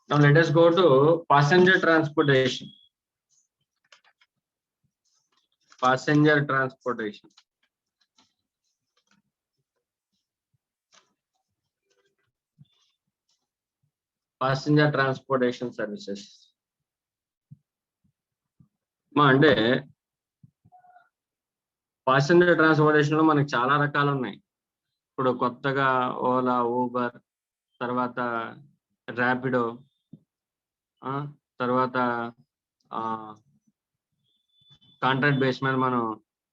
Now let us go to passenger transportation. Passenger transportation. Passenger transportation services. అంటే ప్యాసింజర్ ట్రాన్స్పోర్టేషన్ లో మనకి చాలా రకాలు ఉన్నాయి. ఇప్పుడు కొత్తగా ఓలా, ఊబర్, తర్వాత ర్యాపిడో, తర్వాత కాంట్రాక్ట్ బేస్ మీద మనం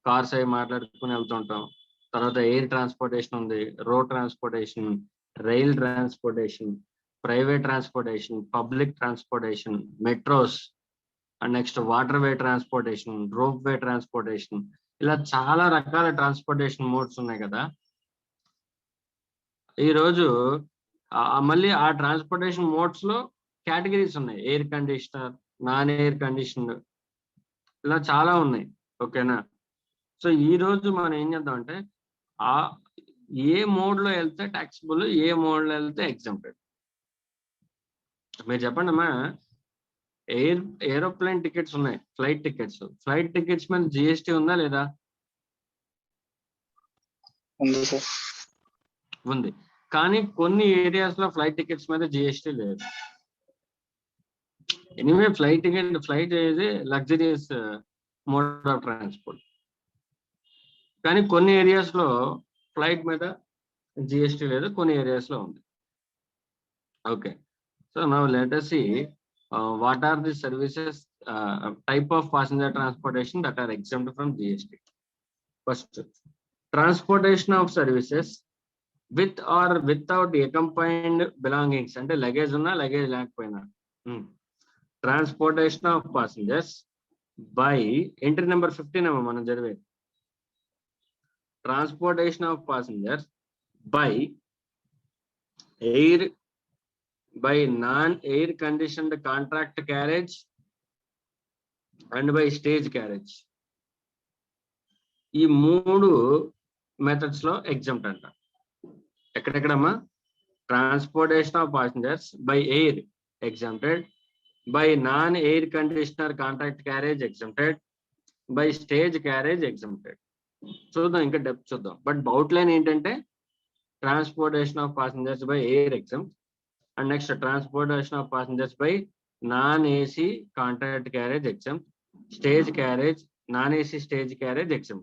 కార్స్ అవి మాట్లాడుకుని వెళ్తుంటాం. తర్వాత ఎయిర్ ట్రాన్స్పోర్టేషన్ ఉంది, road transportation, rail transportation, private transportation, public transportation, metros, and next water way transportation, rope way transportation, ఇలా చాలా రకాల ట్రాన్స్పోర్టేషన్ మోడ్స్ ఉన్నాయి కదా. ఈరోజు మళ్ళీ ఆ ట్రాన్స్పోర్టేషన్ మోడ్స్ లో కేటగిరీస్ ఉన్నాయి, air conditioner, non air conditioner, ఇలా చాలా ఉన్నాయి. ఓకేనా, సో ఈ రోజు మనం ఏం చేద్దాం అంటే ఏ మోడ్ లో వెళ్తే టాక్సిబుల్, ఏ మోడ్ లో వెళ్తే ఎగ్జాంప్టెడ్. మీరు చెప్పండి అమ్మా, ఏరోప్లేన్ టికెట్స్ ఉన్నాయి, ఫ్లైట్ టికెట్స్ మీద GST ఉందా లేదా? ఉంది సార్. ఉంది, కానీ కొన్ని ఏరియాస్ లో ఫ్లైట్ టికెట్స్ మీద GST లేదు. ఎనీవే ఫ్లైట్ అనేది లగ్జరియస్ మోడ్ ఆఫ్ ట్రాన్స్పోర్ట్, కానీ కొన్ని ఏరియాస్ లో ఫ్లైట్ మీద GST లేదు, కొన్ని ఏరియాస్ లో ఉంది. Okay, so now let us see what are the services type of passenger transportation that are exempt from GST. First, transportation of services with or without accompanied belongings, అంటే luggage ఉన్నా luggage లేకపోయినా. Transportation of passengers by entry number 15 మనం చదివేది. Transportation of passengers by air, by non-air conditioned contract carriage, and by stage carriage. ఈ 3 methods లో exempt అంట. ఎక్కడెక్కడమ్మా? Transportation of passengers by air exempted, by non air conditioner contract carriage exempted, by stage carriage exempted. చూద్దాం, ఇంకా depth చూద్దాం. But outline ఏంటంటే transportation of passengers by air exempt, and next transportation of passengers by non AC contract carriage exam, stage carriage, non AC stage carriage exam.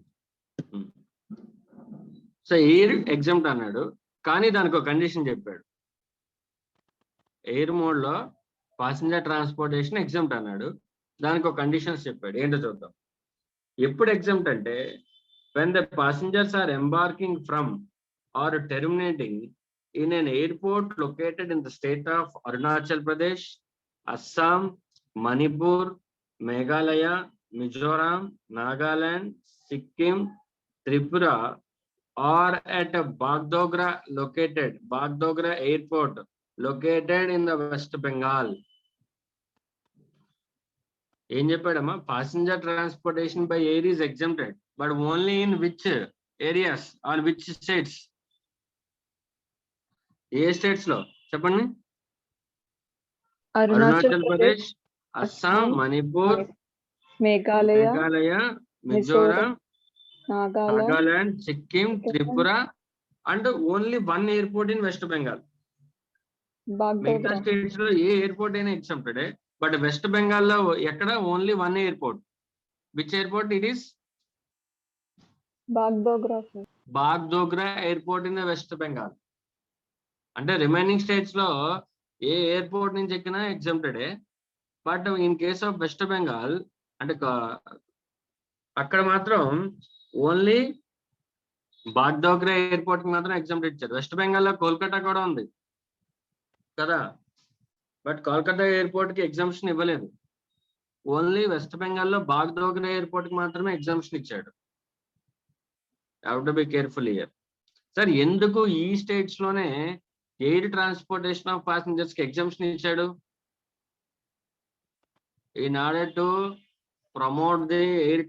So air exempt అన్నాడు, కానీ దానికి ఒక condition చెప్పాడు. Air mode లో passenger transportation exempt అన్నాడు, దానికి ఒక conditions చెప్పాడు. ఏంటో చూద్దాం. ఎప్పుడు ఎగ్జామ్ట్ అంటే when the passengers are embarking from or terminating in an airport located in the state of Arunachal Pradesh, Assam, Manipur, Meghalaya, Mizoram, Nagaland, Sikkim, Tripura, or at a Bagdogra airport located in the West Bengal. ఏం చెప్పాడమ్మా? Passenger transportation by air is exempted, but only in which areas or which states? ఏ states లో చెప్పండి? Arunachal Pradesh, Assam, Manipur, Meghalaya, Mizoram, Nagaland, Sikkim, Tripura, and only 1 airport in West Bengal. మిగతా states లో ఏ airport అయినా exempted, but West Bengal లో ఎక్కడ only 1 airport. Which airport it is? Bagdogra airport in West Bengal. అంటే రిమైనింగ్ స్టేట్స్ లో ఏ ఎయిర్పోర్ట్ నుంచి ఎక్కినా ఎగ్జామ్టెడే, but in case of West Bengal అంటే అక్కడ మాత్రం ఓన్లీ బాగ్డోగ్రా ఎయిర్పోర్ట్ కి మాత్రం ఎగ్జామ్ట్ ఇచ్చారు. వెస్ట్ బెంగాల్ లో కోల్కతా కూడా ఉంది కదా, బట్ కోల్కతా ఎయిర్పోర్ట్ కి ఎగ్జామ్షన్ ఇవ్వలేదు. ఓన్లీ వెస్ట్ బెంగాల్లో బాగ్డోగ్రా ఎయిర్పోర్ట్ కి మాత్రమే ఎగ్జామ్షన్ ఇచ్చాడు. Have to be careful here. Sir ఎందుకు ఈ స్టేట్స్ లోనే ఎయిర్ ట్రాన్స్పోర్టేషన్ ఆఫ్ ప్యాసింజర్స్ కి ఎగ్జామ్షన్ ఇచ్చాడు? In order to promote the air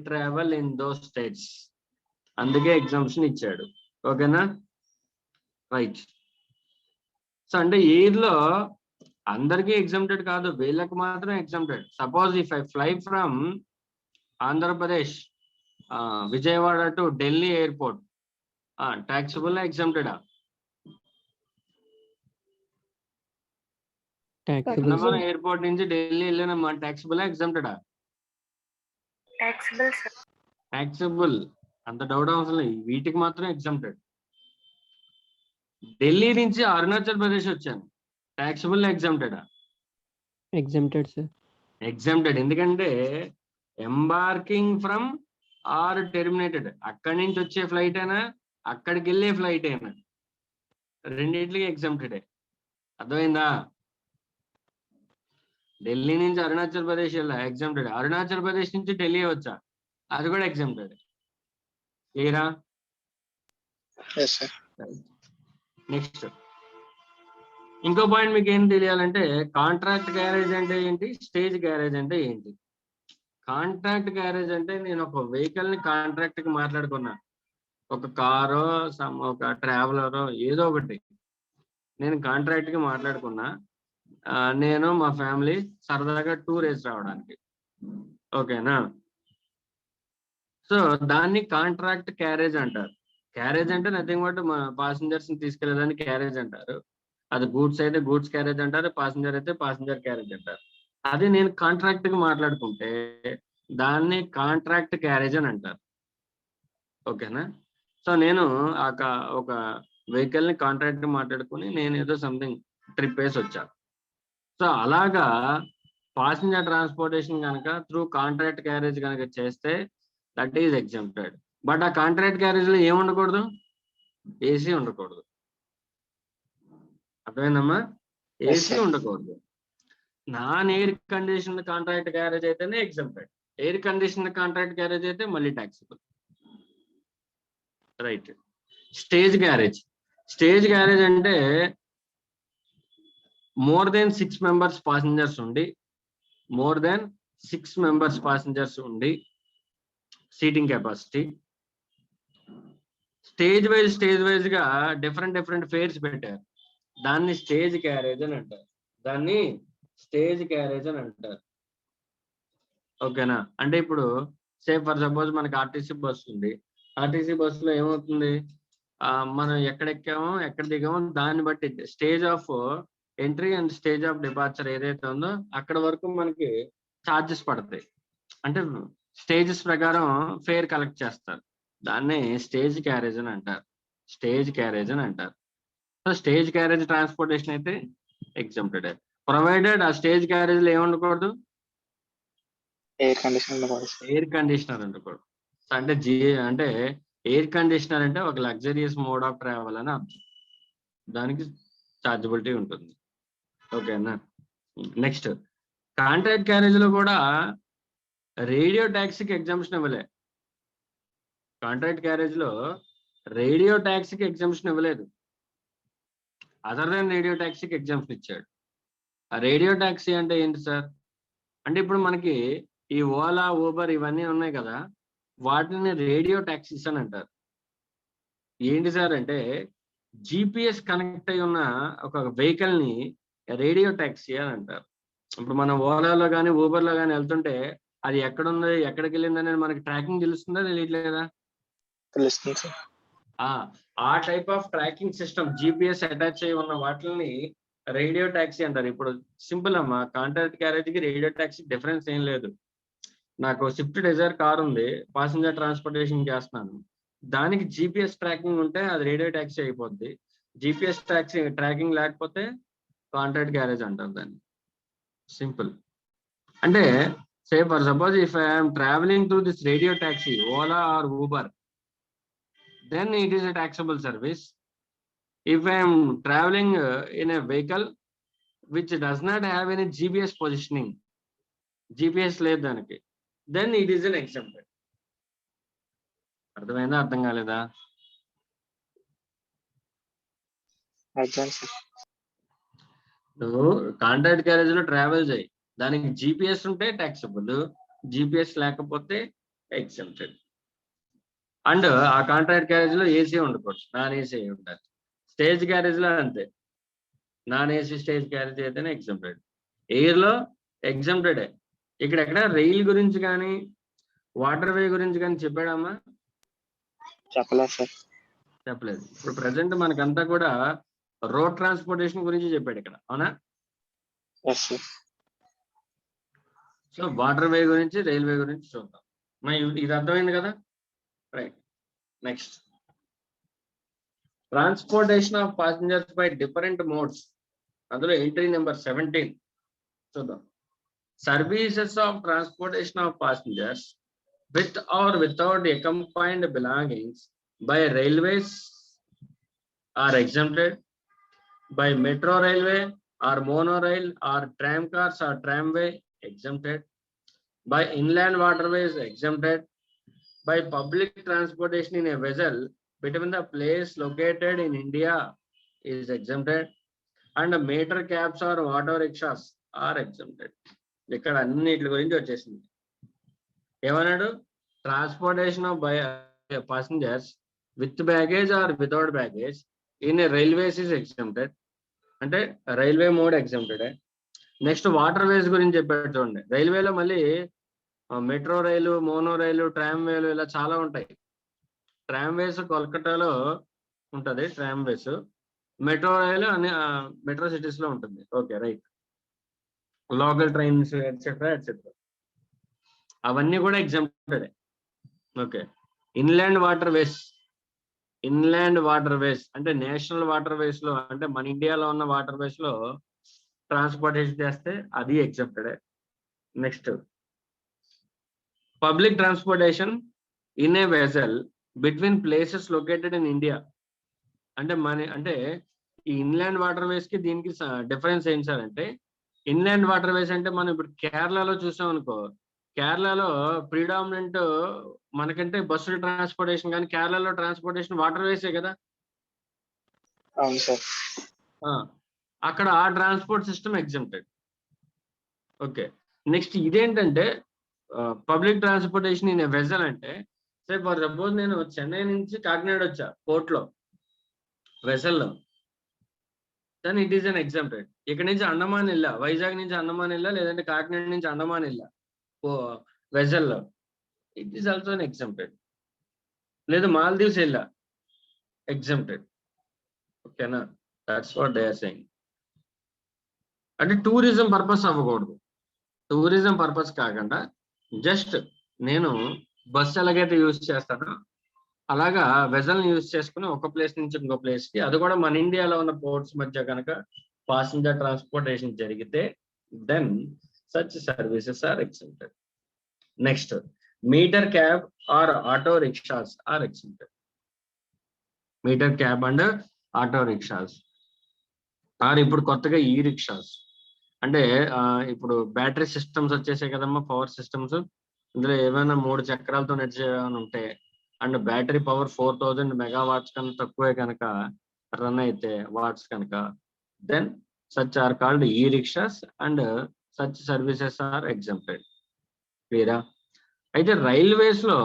travel, in those states. అందుకే ఎగ్జామ్షన్ ఇచ్చాడు. ఓకేనా? రైట్. సో అంటే ఎయిర్ లో అందరికీ ఎగ్జామ్టెడ్ కాదు, వీళ్ళకి మాత్రం exempted. Suppose if I fly from Andhra Pradesh Vijayawada to Delhi airport, taxable ఎగ్జామ్టెడా? అన్నవరం ఎయిర్పోర్ట్ నుంచి ఢిల్లీ వెళ్ళిన taxable ఎగ్జామ్టెడా? taxable. అంత డౌట్ అవసరం లేదు, వీటికి మాత్రం ఎగ్జామ్టెడ్. ఢిల్లీ నుంచి అరుణాచల్ ప్రదేశ్ వచ్చాను, taxable ఎగ్జామ్టెడా? Exempted sir. ఎగ్జామ్టెడ్. ఎందుకంటే ఎంబార్కింగ్ ఫ్రమ్ ఆర్ టెర్మినేటెడ్, అక్కడి నుంచి వచ్చే ఫ్లైట్ అయినా అక్కడికి వెళ్ళే ఫ్లైట్ అయినా రెండింటికి ఎగ్జామ్టెడే. అర్థమైందా? ఢిల్లీ నుంచి అరుణాచల్ ప్రదేశ్ వెళ్ళా, ఎగ్జామ్టెడ్. అరుణాచల్ ప్రదేశ్ నుంచి ఢిల్లీ వచ్చా, అది కూడా ఎగ్జామ్టెడ్. క్లియరా? నెక్స్ట్ ఇంకో పాయింట్ మీకు ఏం తెలియాలంటే, కాంట్రాక్ట్ గ్యారేజ్ అంటే ఏంటి, స్టేజ్ గ్యారేజ్ అంటే ఏంటి? కాంట్రాక్ట్ గ్యారేజ్ అంటే నేను ఒక వెహికల్ ని కాంట్రాక్ట్ కి మాట్లాడుకున్నా, ఒక కారో ఒక ట్రావెలరో ఏదో ఒకటి నేను కాంట్రాక్ట్ కి మాట్లాడుకున్నా. నేను మా ఫ్యామిలీ సరదాగా టూర్ వేసి రావడానికి, ఓకేనా? సో దాన్ని కాంట్రాక్ట్ క్యారేజ్ అంటారు. క్యారేజ్ అంటే నథింగ్ బట్ మా పాసింజర్స్ ని తీసుకెళ్లేదాన్ని క్యారేజ్ అంటారు. అది గూడ్స్ అయితే గూడ్స్ క్యారేజ్ అంటారు, పాసింజర్ అయితే పాసింజర్ క్యారేజ్ అంటారు. అది నేను కాంట్రాక్ట్ కి మాట్లాడుకుంటే దాన్ని కాంట్రాక్ట్ క్యారేజ్ అని అంటారు. ఓకేనా? సో నేను ఒక వెహికల్ ని కాంట్రాక్ట్ మాట్లాడుకుని నేను ఏదో సంథింగ్ ట్రిప్ వేసి వచ్చాను. సో అలాగా పాసింజర్ ట్రాన్స్పోర్టేషన్ కనుక త్రూ కాంట్రాక్ట్ క్యారేజ్ కనుక చేస్తే దట్ ఈజ్ ఎగ్జామ్టెడ్. బట్ ఆ కాంట్రాక్ట్ క్యారేజ్ లో ఏముండకూడదు, ఏసీ ఉండకూడదు. అర్థమైందమ్మా? ఏసీ ఉండకూడదు. Non air condition contract carriage అయితేనే exempted, air condition contract carriage అయితే మళ్ళీ ట్యాక్సిబుల్. రైట్. స్టేజ్ గ్యారేజ్ అంటే మోర్ దెన్ 6 మెంబర్స్ పాసెంజర్స్ ఉండి సీటింగ్ కెపాసిటీ, స్టేజ్ వైజ్ గా డిఫరెంట్ ఫేర్స్ పెట్టారు, దాన్ని స్టేజ్ క్యారేజ్ అని అంటారు. ఓకేనా? అంటే ఇప్పుడు సే ఫర్ సపోజ్ మనకి ఆర్టీసీ బస్ ఉంది. ఆర్టీసీ బస్సులో ఏమవుతుంది, మనం ఎక్కడ ఎక్కామో ఎక్కడ దిగామో దాన్ని బట్టి stage of entry and stage of departure ఏదైతే ఉందో అక్కడ వరకు మనకి ఛార్జెస్ పడతాయి. అంటే స్టేజెస్ ప్రకారం ఫేర్ కలెక్ట్ చేస్తారు, దాన్ని స్టేజ్ క్యారేజ్ అని అంటారు. సో స్టేజ్ క్యారేజ్ ట్రాన్స్పోర్టేషన్ అయితే ఎగ్జామ్టెడ్, ప్రొవైడెడ్ ఆ స్టేజ్ క్యారేజ్ లో ఏముండకూడదు, ఎయిర్ కండిషనర్ ఉండకూడదు. అంటే ఎయిర్ కండిషనర్ అంటే ఒక లగ్జరియస్ మోడ్ ఆఫ్ ట్రావెల్ అని అర్థం, దానికి చార్జబిలిటీ ఉంటుంది. ఓకేనా? నెక్స్ట్, కాంట్రాక్ట్ క్యారేజ్ లో కూడా రేడియో ట్యాక్సీకి ఎగ్జామ్షన్ ఇవ్వలే. కాంట్రాక్ట్ క్యారేజ్ లో రేడియో ట్యాక్సీకి ఎగ్జామ్షన్ ఇవ్వలేదు, అదర్ దాన్ రేడియో ట్యాక్సీకి ఎగ్జామ్షన్ ఇచ్చాడు. ఆ రేడియో ట్యాక్సీ అంటే ఏంటి సార్ అంటే ఇప్పుడు మనకి ఈ ఓలా, ఊబర్ ఇవన్నీ ఉన్నాయి కదా, వాటిని రేడియో ట్యాక్సీస్ అని అంటారు. ఏంటి సార్ అంటే జిపిఎస్ కనెక్ట్ అయి ఉన్న ఒక వెహికల్ ని రేడియో ట్యాక్సీ అని అంటారు. ఇప్పుడు మనం ఓలాలో కానీ ఊబర్లో కానీ వెళ్తుంటే అది ఎక్కడుంది, ఎక్కడికి వెళ్ళింది అనేది మనకి ట్రాకింగ్ తెలుస్తుందా, తెలియట్లేదా? తెలుస్తుంది సార్. ఆ type of tracking system GPS attach అయి ఉన్న వాటిని రేడియో ట్యాక్సీ అంటారు. ఇప్పుడు సింపుల్ అమ్మా, కాంట్రాక్ట్ క్యారేజ్ కి రేడియో ట్యాక్సీ డిఫరెన్స్ ఏం లేదు. నాకు స్విఫ్ట్ డిజైర్ కార్ ఉంది, ప్యాసింజర్ ట్రాన్స్పోర్టేషన్ చేస్తున్నాను, దానికి జిపిఎస్ ట్రాకింగ్ ఉంటే అది రేడియో ట్యాక్సీ అయిపోద్ది. జిపిఎస్ ట్రాకింగ్ లేకపోతే కాంట్రాక్ట్ క్యారేజ్ అంటారు దాన్ని. సింపుల్. అంటే say for suppose if I'm travelling through this radio taxi, Ola or Uber, then it is a taxable service. If I am traveling in a vehicle which does not have any GPS positioning, GPS లేదు దానికి, then it is an exempted. అర్థమైందా, అర్థం కాలేదా? నువ్వు contract carriage లో travel చేయి, దానికి GPS ఉంటే ట్యాక్సబుల్, GPS లేకపోతే ఎగ్జెంప్టెడ్. అండ్ ఆ కాంట్రాక్ట్ క్యారేజ్ లో ఏసీ ఉండకూడదు, నాన్ ఏసీ ఉండాలి. స్టేజ్ క్యారేజ్ లో అంతే, నాన్ ఏసీ స్టేజ్ క్యారేజ్ అయితేనే ఎగ్జామ్టెడ్. ఎయిర్ లో ఎగ్జామ్టెడ్. ఇక్కడ రైల్ గురించి కానీ వాటర్ వే గురించి కానీ చెప్పాడమ్మా? చెప్పలేదు సార్. చెప్పలేదు. ఇప్పుడు ప్రజెంట్ మనకంతా కూడా రోడ్ ట్రాన్స్పోర్టేషన్ గురించి చెప్పాడు ఇక్కడ, అవునా? సో వాటర్ వే గురించి, రైల్వే గురించి చూద్దాం. ఇది అర్థమైంది కదా? Right. Next, transportation of passengers by different modes, అందులో ఎంట్రీ నెంబర్ 17 చూద్దాం. Services of transportation of passengers with or without accompanied belongings by railways are exempted, by metro railway or monorail or tram cars or tramway exempted, by inland waterways exempted, by public transportation in a vessel between the place located in India is exempted, and meter cabs or auto rickshaws are exempted. ఇక్కడ అన్నిటి గురించి వచ్చేసింది. ఏమన్నాడు? Transportation of passengers with baggage or without baggage in a railways is exempted, అంటే railway mode exempted. Next water ways గురించి చెప్పాడు చూడండి. రైల్వేలో మళ్ళీ మెట్రో రైలు, మోనో రైలు, ట్రామ్ వేలు ఇలా చాలా ఉంటాయి. ట్రామ్ వేస్ కోల్కతాలో ఉంటుంది, ట్రామ్ వేస్. మెట్రో రైలు అన్ని మెట్రో సిటీస్ లో ఉంటుంది. Okay, right. Local trains etcetera etcetera అవన్నీ కూడా exempted. Okay. Inland water ways అంటే నేషనల్ వాటర్ వేస్ లో, అంటే మన ఇండియాలో ఉన్న వాటర్ వేస్ లో ట్రాన్స్పోర్టేషన్ చేస్తే అది exempted. Next, public transportation in a vessel between places located in India, అంటే ఈ ఇన్లాండ్ వాటర్ వేస్ కి దీనికి డిఫరెన్స్ ఏంటి సార్ అంటే, ఇన్లాండ్ వాటర్ వేస్ అంటే మనం ఇప్పుడు కేరళలో చూసాం అనుకో, కేరళలో ప్రిడామినెంట్ మనకంటే బస్సు ట్రాన్స్పోర్టేషన్ కానీ కేరళలో ట్రాన్స్పోర్టేషన్ వాటర్ వేసే కదా. అవును సార్. అక్కడ ఆ transport system exempted. Okay, next ఇదేంటంటే పబ్లిక్ ట్రాన్స్పోర్టేషన్ ఇన్ వెజల్ అంటే, సే ఫర్ సపోజ్ నేను చెన్నై నుంచి కాకినాడ వచ్చా పోర్ట్లో వెసల్లో, then it is an exempted. ఇక్కడ నుంచి అండమాన్ వెళ్ళా, వైజాగ్ నుంచి అండమాన్ వెళ్ళా, లేదంటే కాకినాడ నుంచి అండమాన్ వెళ్ళా వెజల్లో, it is also an exempted. లేదా మాల్దీవ్స్ వెళ్ళా, ఎగ్జామ్టెడ్. ఓకేనా, that's what they are saying. అంటే టూరిజం పర్పస్ అవ్వకూడదు. టూరిజం పర్పస్ కాకుండా జస్ట్ నేను బస్ ఎలాగైతే యూజ్ చేస్తానో అలాగా వెజల్ని యూజ్ చేసుకుని ఒక ప్లేస్ నుంచి ఇంకో ప్లేస్కి, అది కూడా మన ఇండియాలో ఉన్న పోర్ట్స్ మధ్య కనుక ప్యాసింజర్ ట్రాన్స్పోర్టేషన్ జరిగితే then such services are exempted. Next, meter cab or auto rickshaws are exempted. Meter cab and auto rickshaws are ఇప్పుడు కొత్తగా ఈ రిక్షాస్. అంటే ఇప్పుడు బ్యాటరీ సిస్టమ్స్ వచ్చేసాయి కదమ్మా, పవర్ సిస్టమ్స్. ఇందులో ఏమైనా 3 చక్రాలతో నడిచే ఉంటే అండ్ బ్యాటరీ పవర్ 4000 మెగావాట్స్ కన్నా తక్కువే కనుక రన్ అయితే వాట్స్ కనుక, then such are called e rickshaws and such services are exempted. క్లియరా? అయితే రైల్వేస్ లో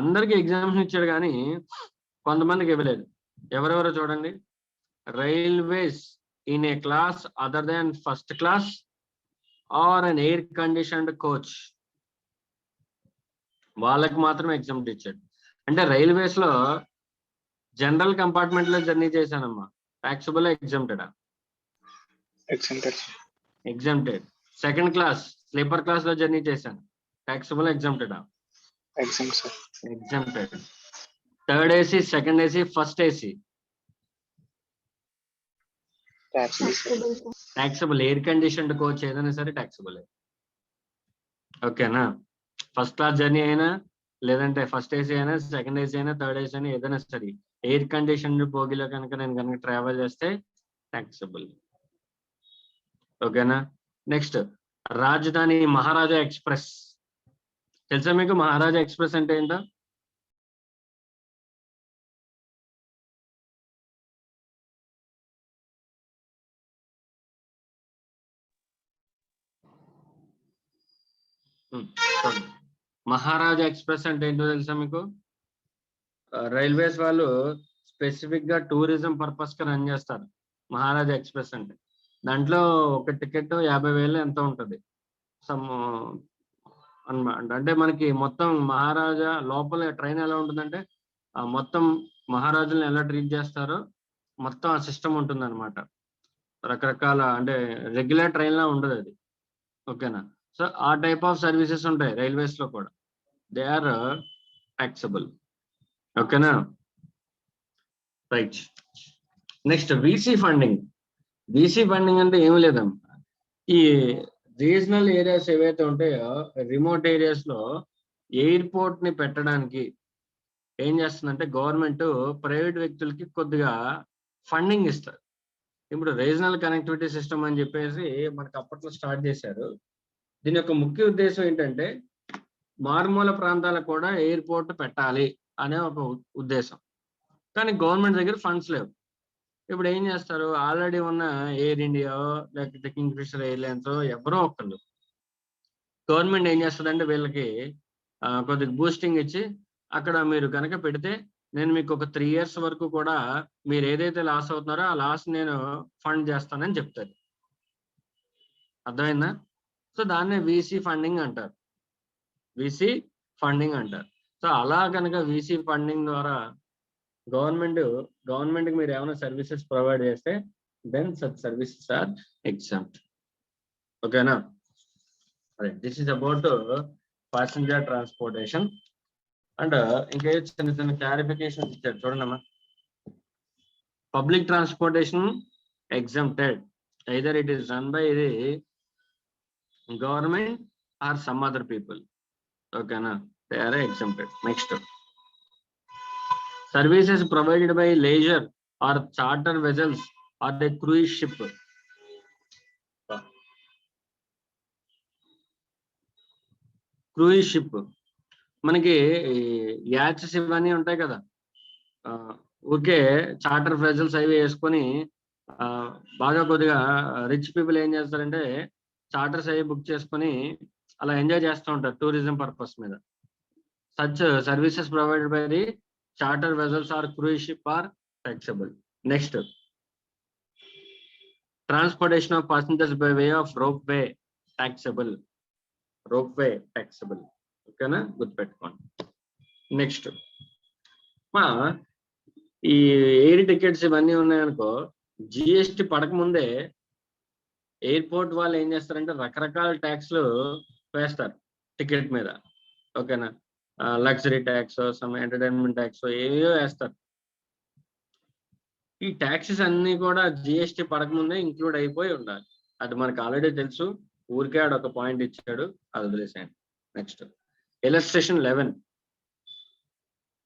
అందరికి ఎగ్జామ్షన్ ఇచ్చాడు కానీ కొంతమందికి ఇవ్వలేదు. ఎవరెవరో చూడండి. Railways in a class other than first class or an air conditioned coach, వాళ్ళకి మాత్రమే ఎగ్జామ్ ఇచ్చాడు. అంటే రైల్వేస్ లో జనరల్ కంపార్ట్మెంట్ లో జర్నీ చేశానమ్మా, టాక్సబుల్ ఎగ్జామ్టెడా? Exempted. Second class sleeper class లో జర్నీ చేశాను, టాక్సబుల్ ఎగ్జామ్టెడా? Exempted. Third AC, second AC, first AC taxable. Air conditioned coach ఏదైనా సరే ట్యాక్సబుల్. ఓకేనా? ఫస్ట్ క్లాస్ జర్నీ అయినా, లేదంటే ఫస్ట్ ఏసీ అయినా, సెకండ్ ఏసీ అయినా, థర్డ్ ఏసీ అయినా, ఏదైనా సరే ఎయిర్ కండిషన్డ్ బోగిలో కనుక నేను కనుక ట్రావెల్ చేస్తే ట్యాక్సబుల్. ఓకేనా? నెక్స్ట్, రాజధాని మహారాజా ఎక్స్ప్రెస్. తెలుసా మీకు మహారాజా ఎక్స్ప్రెస్ అంటే ఏంటో? మహారాజా ఎక్స్ప్రెస్ అంటే ఏంటో తెలుసా మీకు? రైల్వేస్ వాళ్ళు స్పెసిఫిక్ గా టూరిజం పర్పస్ కి రన్ చేస్తారు మహారాజా ఎక్స్ప్రెస్ అంటే. దాంట్లో ఒక టికెట్ 50,000 ఎంత ఉంటుంది సమ్ అన్నమాట. అంటే మనకి మొత్తం మహారాజా లోపల ట్రైన్ ఎలా ఉంటుందంటే మొత్తం మహారాజులను ఎలా ట్రీట్ చేస్తారో మొత్తం ఆ సిస్టమ్ ఉంటుంది అనమాట. రకరకాల అంటే రెగ్యులర్ ట్రైన్ లా ఉండదు అది. ఓకేనా? సో ఆ టైప్ ఆఫ్ సర్వీసెస్ ఉంటాయి రైల్వేస్ లో కూడా. They are taxable. ఓకేనా? Right. Next, VC funding. VC funding అంటే ఏమి లేదమ్మా, ఈ రీజనల్ ఏరియాస్ ఏవైతే ఉంటాయో రిమోట్ ఏరియాస్ లో ఎయిర్పోర్ట్ ని పెట్టడానికి ఏం చేస్తుందంటే గవర్నమెంట్ ప్రైవేట్ వ్యక్తులకి కొద్దిగా ఫండింగ్ ఇస్తారు. ఇప్పుడు రీజనల్ కనెక్టివిటీ సిస్టమ్ అని చెప్పేసి మనకు అప్పట్లో స్టార్ట్ చేశారు. దీని యొక్క ముఖ్య ఉద్దేశం ఏంటంటే మారుమూల ప్రాంతాలకు కూడా ఎయిర్పోర్ట్ పెట్టాలి అనే ఒక ఉద్దేశం. కానీ గవర్నమెంట్ దగ్గర ఫండ్స్ లేవు. ఇప్పుడు ఏం చేస్తారు, ఆల్రెడీ ఉన్న ఎయిర్ ఇండియా లేకపోతే కింగ్ ఫిషర్ ఎయిర్లైన్స్ ఎవరో ఒకళ్ళు, గవర్నమెంట్ ఏం చేస్తుందంటే వీళ్ళకి కొద్దిగా బూస్టింగ్ ఇచ్చి అక్కడ మీరు కనుక పెడితే నేను మీకు ఒక 3 years వరకు కూడా మీరు ఏదైతే లాస్ అవుతున్నారో ఆ లాస్ నేను ఫండ్ చేస్తానని చెప్తారు. అర్థమైందా? సో దాన్నే వీసీ ఫండింగ్ అంటారు. వీసీ ఫండింగ్ అంటారు. సో అలా కనుక వీసీ ఫండింగ్ ద్వారా గవర్నమెంట్కి మీరు ఏమైనా సర్వీసెస్ ప్రొవైడ్ చేస్తే then such services are exempt. ఓకేనా? This is about passenger transportation. And ఇంకా చిన్న చిన్న క్లారిఫికేషన్ ఇచ్చారు చూడండి అమ్మా. Public transportation exempted either it is run by the government or some other people. Okay na, they are exempted. Next, services provided by leisure or charter vessels or the cruise ship. Cruise ship మనకి యాచెస్ ఇవన్నీ ఉంటాయి కదా, okay charter vessels అవి వేసుకొని బాగా కొద్దిగా rich people ఏం చేస్తారంటే చార్టర్స్ అవి బుక్ చేసుకొని అలా ఎంజాయ్ చేస్తూ ఉంటారు టూరిజం పర్పస్ మీద. Such services provided by the charter vessels or cruise ship are taxable. Next, transportation of passengers by way of ropeway taxable. Ropeway taxable. ఓకేనా, గుర్తుపెట్టుకోండి. నెక్స్ట్ ఈ ఎయిర్ టికెట్స్ ఇవన్నీ ఉన్నాయనుకో, జిఎస్టి పడకముందే ఎయిర్పోర్ట్ వాళ్ళు ఏం చేస్తారంటే రకరకాల ట్యాక్స్లు వేస్తారు టికెట్ మీద. ఓకేనా, luxury tax, some entertainment tax ఏవో వేస్తారు. ఈ ట్యాక్సెస్ అన్ని కూడా జిఎస్టి పడకముందే ఇంక్లూడ్ అయిపోయి ఉండాలి. అది మనకు ఆల్రెడీ తెలుసు, ఊరికే ఆడ ఒక పాయింట్ ఇచ్చాడు, అది వదిలేసేయండి. Next illustration 11.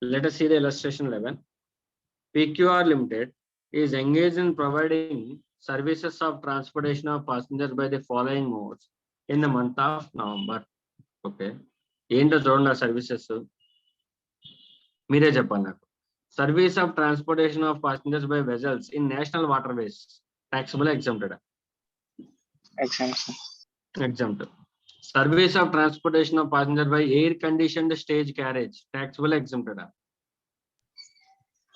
Let us see the illustration 11. PQR Limited is engaged in providing services of transportation of passengers by the following modes in the month of November. Okay, ఏంటో చూడండి ఆ సర్వీసెస్, మీరే చెప్పాలి నాకు. Service of transportation of passengers by vessels in national waterways, taxable, exempted? Exempt. Service of transportation of passengers by air conditioned stage carriage, taxable, exempted?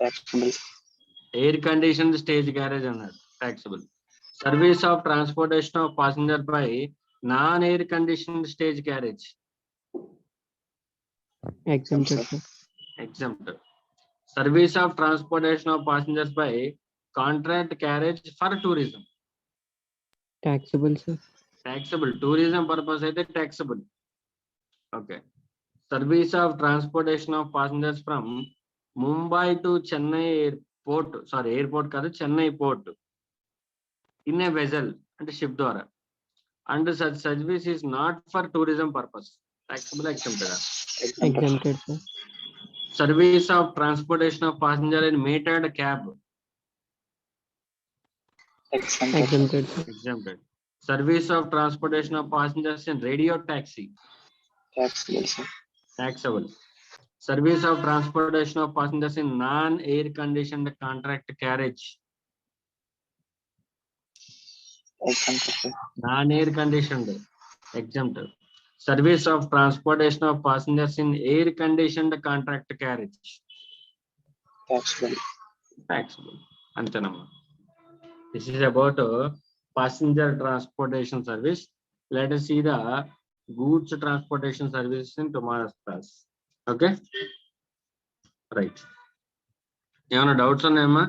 Taxable. Air conditioned stage carriage అన్నారు, taxable. Service of transportation of passengers by non air conditioned stage carriage, Exempted, sir. exempt. Service of transportation of passengers by contract carriage for tourism, Taxable, sir. taxable. Tourism purpose అయితే taxable. Okay. Service of transportation of passengers from Mumbai to Chennai airport, sorry airport కాదు, Chennai port in a vessel అంటే ship ద్వారా, and such service is not for tourism purpose, taxable, exempted? Exempted, sir. Service of transportation of passenger in metered cab, Exempted, sir. exempted. Service of transportation of passengers in radio taxi, Taxable, sir. taxable. Service of transportation of passengers in non-air conditioned contract carriage, Exempted, sir. non-air conditioned, exempt. Service of transportation of passengers in air conditioned contract carriage, Taxable. taxable. అంతేనమ్మా. This is about passenger transportation service. Let us see the goods transportation services in tomorrow's class. Okay, right. ఏమైనా doubts ఉన్నాయమ్మా?